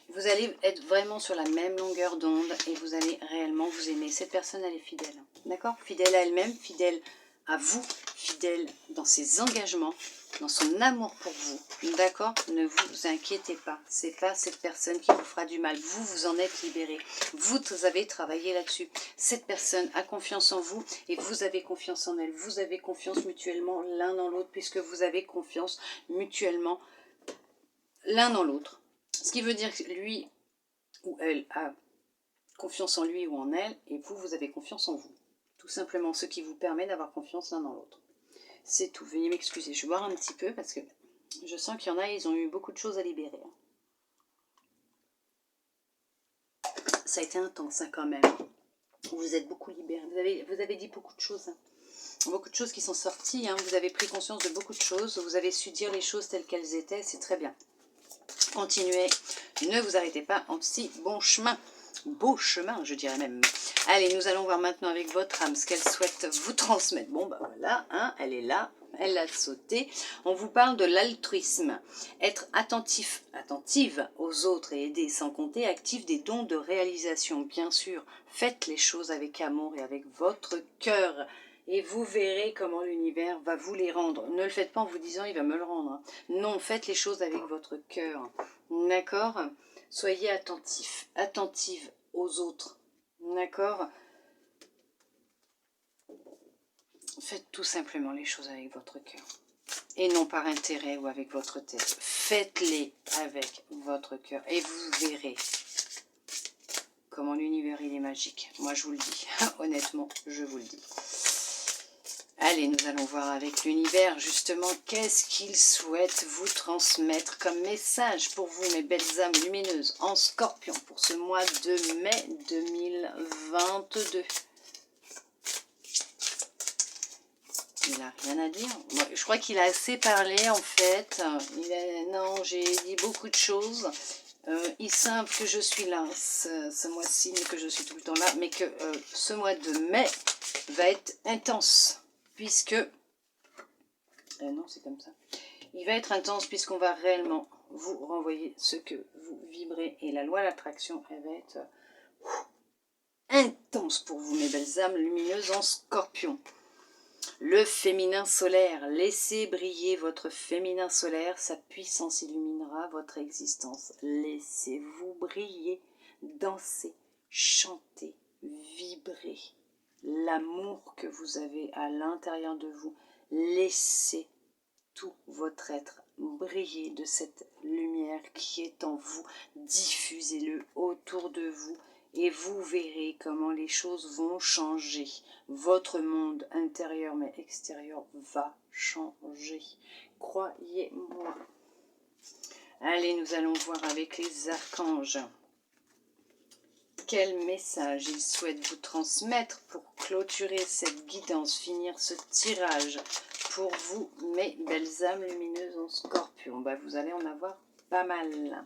Vous allez être vraiment sur la même longueur d'onde et vous allez réellement vous aimer. Cette personne, elle est fidèle. D'accord? Fidèle à elle-même, fidèle à vous, fidèle dans ses engagements, dans son amour pour vous. D'accord? Ne vous inquiétez pas. C'est pas cette personne qui vous fera du mal. Vous, vous en êtes libéré. Vous avez travaillé là-dessus. Cette personne a confiance en vous et vous avez confiance en elle. Vous avez confiance mutuellement l'un dans l'autre puisque vous avez confiance mutuellement l'un dans l'autre. Ce qui veut dire que lui ou elle a confiance en lui ou en elle, et vous, vous avez confiance en vous. Tout simplement, ce qui vous permet d'avoir confiance l'un dans l'autre. C'est tout. Veuillez m'excuser, je vais boire un petit peu parce que je sens qu'il y en a, ils ont eu beaucoup de choses à libérer. Ça a été intense hein, quand même. Vous êtes beaucoup libérés. Vous avez dit beaucoup de choses. Hein. Beaucoup de choses qui sont sorties. Hein. Vous avez pris conscience de beaucoup de choses. Vous avez su dire les choses telles qu'elles étaient. C'est très bien. Continuez, ne vous arrêtez pas en si bon chemin, beau chemin je dirais même. Allez, nous allons voir maintenant avec votre âme ce qu'elle souhaite vous transmettre. Bon bah voilà, hein, elle est là, elle a sauté. On vous parle de l'altruisme, être attentif, attentive aux autres et aider sans compter, active des dons de réalisation. Bien sûr, faites les choses avec amour et avec votre cœur. et vous verrez comment l'univers va vous les rendre. Ne le faites pas en vous disant il va me le rendre, hein. Non, faites les choses avec votre cœur, d'accord? Soyez attentifs, attentive aux autres, d'accord? Faites tout simplement les choses avec votre cœur. Et non par intérêt ou avec votre tête. Faites-les avec votre cœur. Et vous verrez comment l'univers il est magique. Moi je vous le dis. Honnêtement, je vous le dis. Allez, nous allons voir avec l'univers justement qu'est-ce qu'il souhaite vous transmettre comme message pour vous, mes belles âmes lumineuses, en Scorpion, pour ce mois de mai 2022. Il n'a rien à dire. Moi, je crois qu'il a assez parlé en fait. Non, j'ai dit beaucoup de choses. Ils savent que je suis là ce mois-ci, que je suis tout le temps là, mais que ce mois de mai va être intense, puisque... non, c'est comme ça. Il va être intense puisqu'on va réellement vous renvoyer ce que vous vibrez. Et la loi de l'attraction, elle va être intense pour vous, mes belles âmes lumineuses en Scorpion. Le féminin solaire, laissez briller votre féminin solaire, sa puissance illuminera votre existence. Laissez-vous briller, danser, chanter, vibrer. L'amour que vous avez à l'intérieur de vous, laissez tout votre être briller de cette lumière qui est en vous. Diffusez-le autour de vous. Et vous verrez comment les choses vont changer. Votre monde intérieur mais extérieur va changer. Croyez-moi. Allez, nous allons voir avec les archanges. Quel message ils souhaitent vous transmettre pour clôturer cette guidance, finir ce tirage pour vous, mes belles âmes lumineuses en Scorpion. Bah, vous allez en avoir pas mal.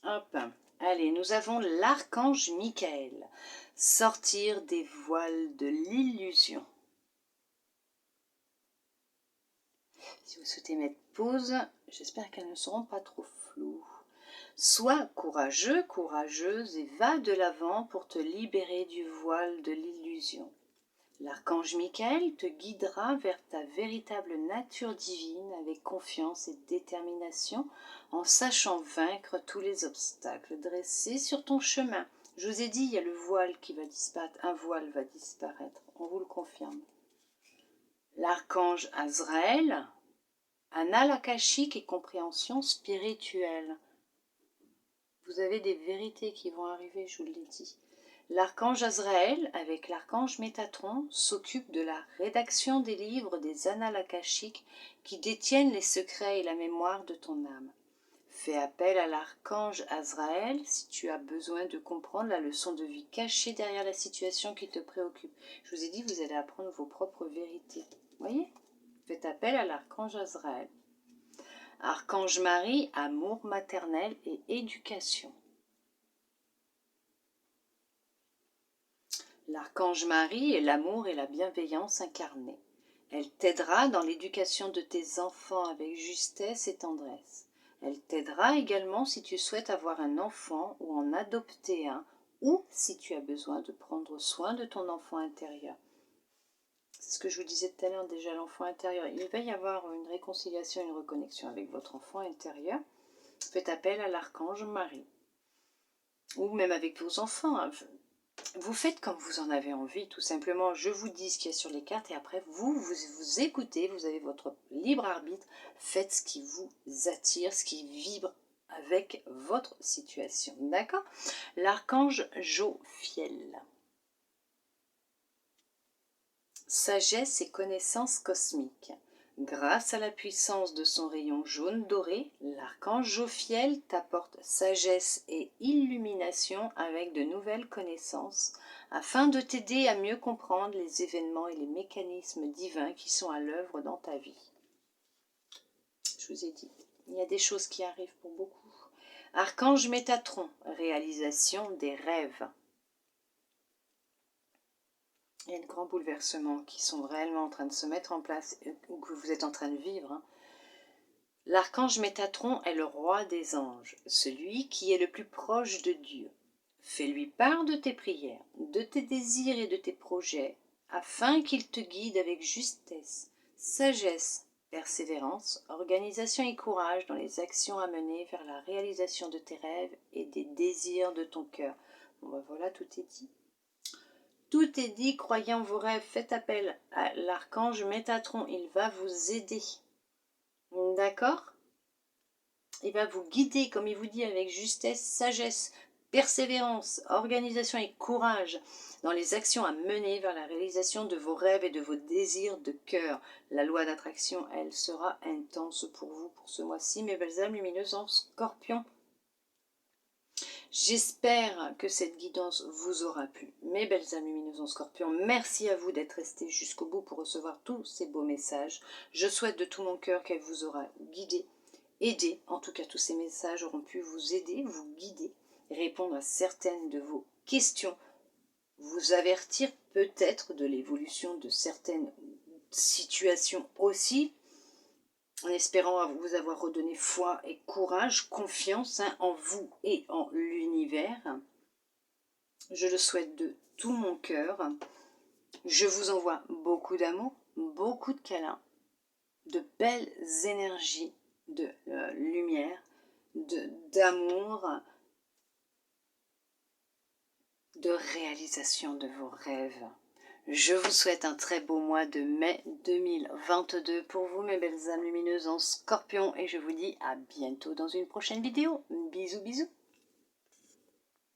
Hop, allez, nous avons l'archange Michael. Sortir des voiles de l'illusion. Si vous souhaitez mettre pause, j'espère qu'elles ne seront pas trop floues. Sois courageux, courageuse et va de l'avant pour te libérer du voile de l'illusion. L'archange Michael te guidera vers ta véritable nature divine avec confiance et détermination en sachant vaincre tous les obstacles dressés sur ton chemin. Je vous ai dit, il y a le voile qui va disparaître, un voile va disparaître, on vous le confirme. L'archange Azraël, anal akashique et compréhension spirituelle. Vous avez des vérités qui vont arriver, je vous l'ai dit. L'archange Azraël, avec l'archange Métatron, s'occupe de la rédaction des livres des annales akashiques qui détiennent les secrets et la mémoire de ton âme. Fais appel à l'archange Azraël si tu as besoin de comprendre la leçon de vie cachée derrière la situation qui te préoccupe. Je vous ai dit, vous allez apprendre vos propres vérités. Voyez ? Faites appel à l'archange Azraël. Archange Marie, amour maternel et éducation. L'archange Marie est l'amour et la bienveillance incarnés. Elle t'aidera dans l'éducation de tes enfants avec justesse et tendresse. Elle t'aidera également si tu souhaites avoir un enfant ou en adopter un, ou si tu as besoin de prendre soin de ton enfant intérieur. C'est ce que je vous disais tout à l'heure, déjà l'enfant intérieur. Il va y avoir une réconciliation, une reconnexion avec votre enfant intérieur. Faites appel à l'archange Marie. Ou même avec vos enfants. Vous faites comme vous en avez envie, tout simplement. Je vous dis ce qu'il y a sur les cartes et après, vous écoutez, vous avez votre libre arbitre. Faites ce qui vous attire, ce qui vibre avec votre situation. D'accord? L'archange Jophiel. Sagesse et connaissance cosmique. Grâce à la puissance de son rayon jaune doré, l'archange Jophiel t'apporte sagesse et illumination avec de nouvelles connaissances afin de t'aider à mieux comprendre les événements et les mécanismes divins qui sont à l'œuvre dans ta vie. Je vous ai dit, il y a des choses qui arrivent pour beaucoup. Archange Métatron, réalisation des rêves. Il y a de grands bouleversements qui sont réellement en train de se mettre en place ou que vous êtes en train de vivre. L'archange Métatron est le roi des anges, celui qui est le plus proche de Dieu. Fais-lui part de tes prières, de tes désirs et de tes projets, afin qu'il te guide avec justesse, sagesse, persévérance, organisation et courage dans les actions à mener vers la réalisation de tes rêves et des désirs de ton cœur. Bon ben voilà, tout est dit. Tout est dit, croyez en vos rêves, faites appel à l'archange Métatron, il va vous aider. D'accord ? Il va vous guider, comme il vous dit, avec justesse, sagesse, persévérance, organisation et courage dans les actions à mener vers la réalisation de vos rêves et de vos désirs de cœur. La loi d'attraction, elle sera intense pour vous pour ce mois-ci, mes belles âmes lumineuses en Scorpion. J'espère que cette guidance vous aura plu. Mes belles âmes lumineuses en Scorpion, merci à vous d'être restés jusqu'au bout pour recevoir tous ces beaux messages. Je souhaite de tout mon cœur qu'elle vous aura guidé, aidé. En tout cas, tous ces messages auront pu vous aider, vous guider, répondre à certaines de vos questions, vous avertir peut-être de l'évolution de certaines situations aussi, en espérant vous avoir redonné foi et courage, confiance en vous et en l'univers. Je le souhaite de tout mon cœur. Je vous envoie beaucoup d'amour, beaucoup de câlins, de belles énergies, de lumière, d'amour, de réalisation de vos rêves. Je vous souhaite un très beau mois de mai 2022 pour vous, mes belles âmes lumineuses en Scorpion, et je vous dis à bientôt dans une prochaine vidéo. Bisous, bisous.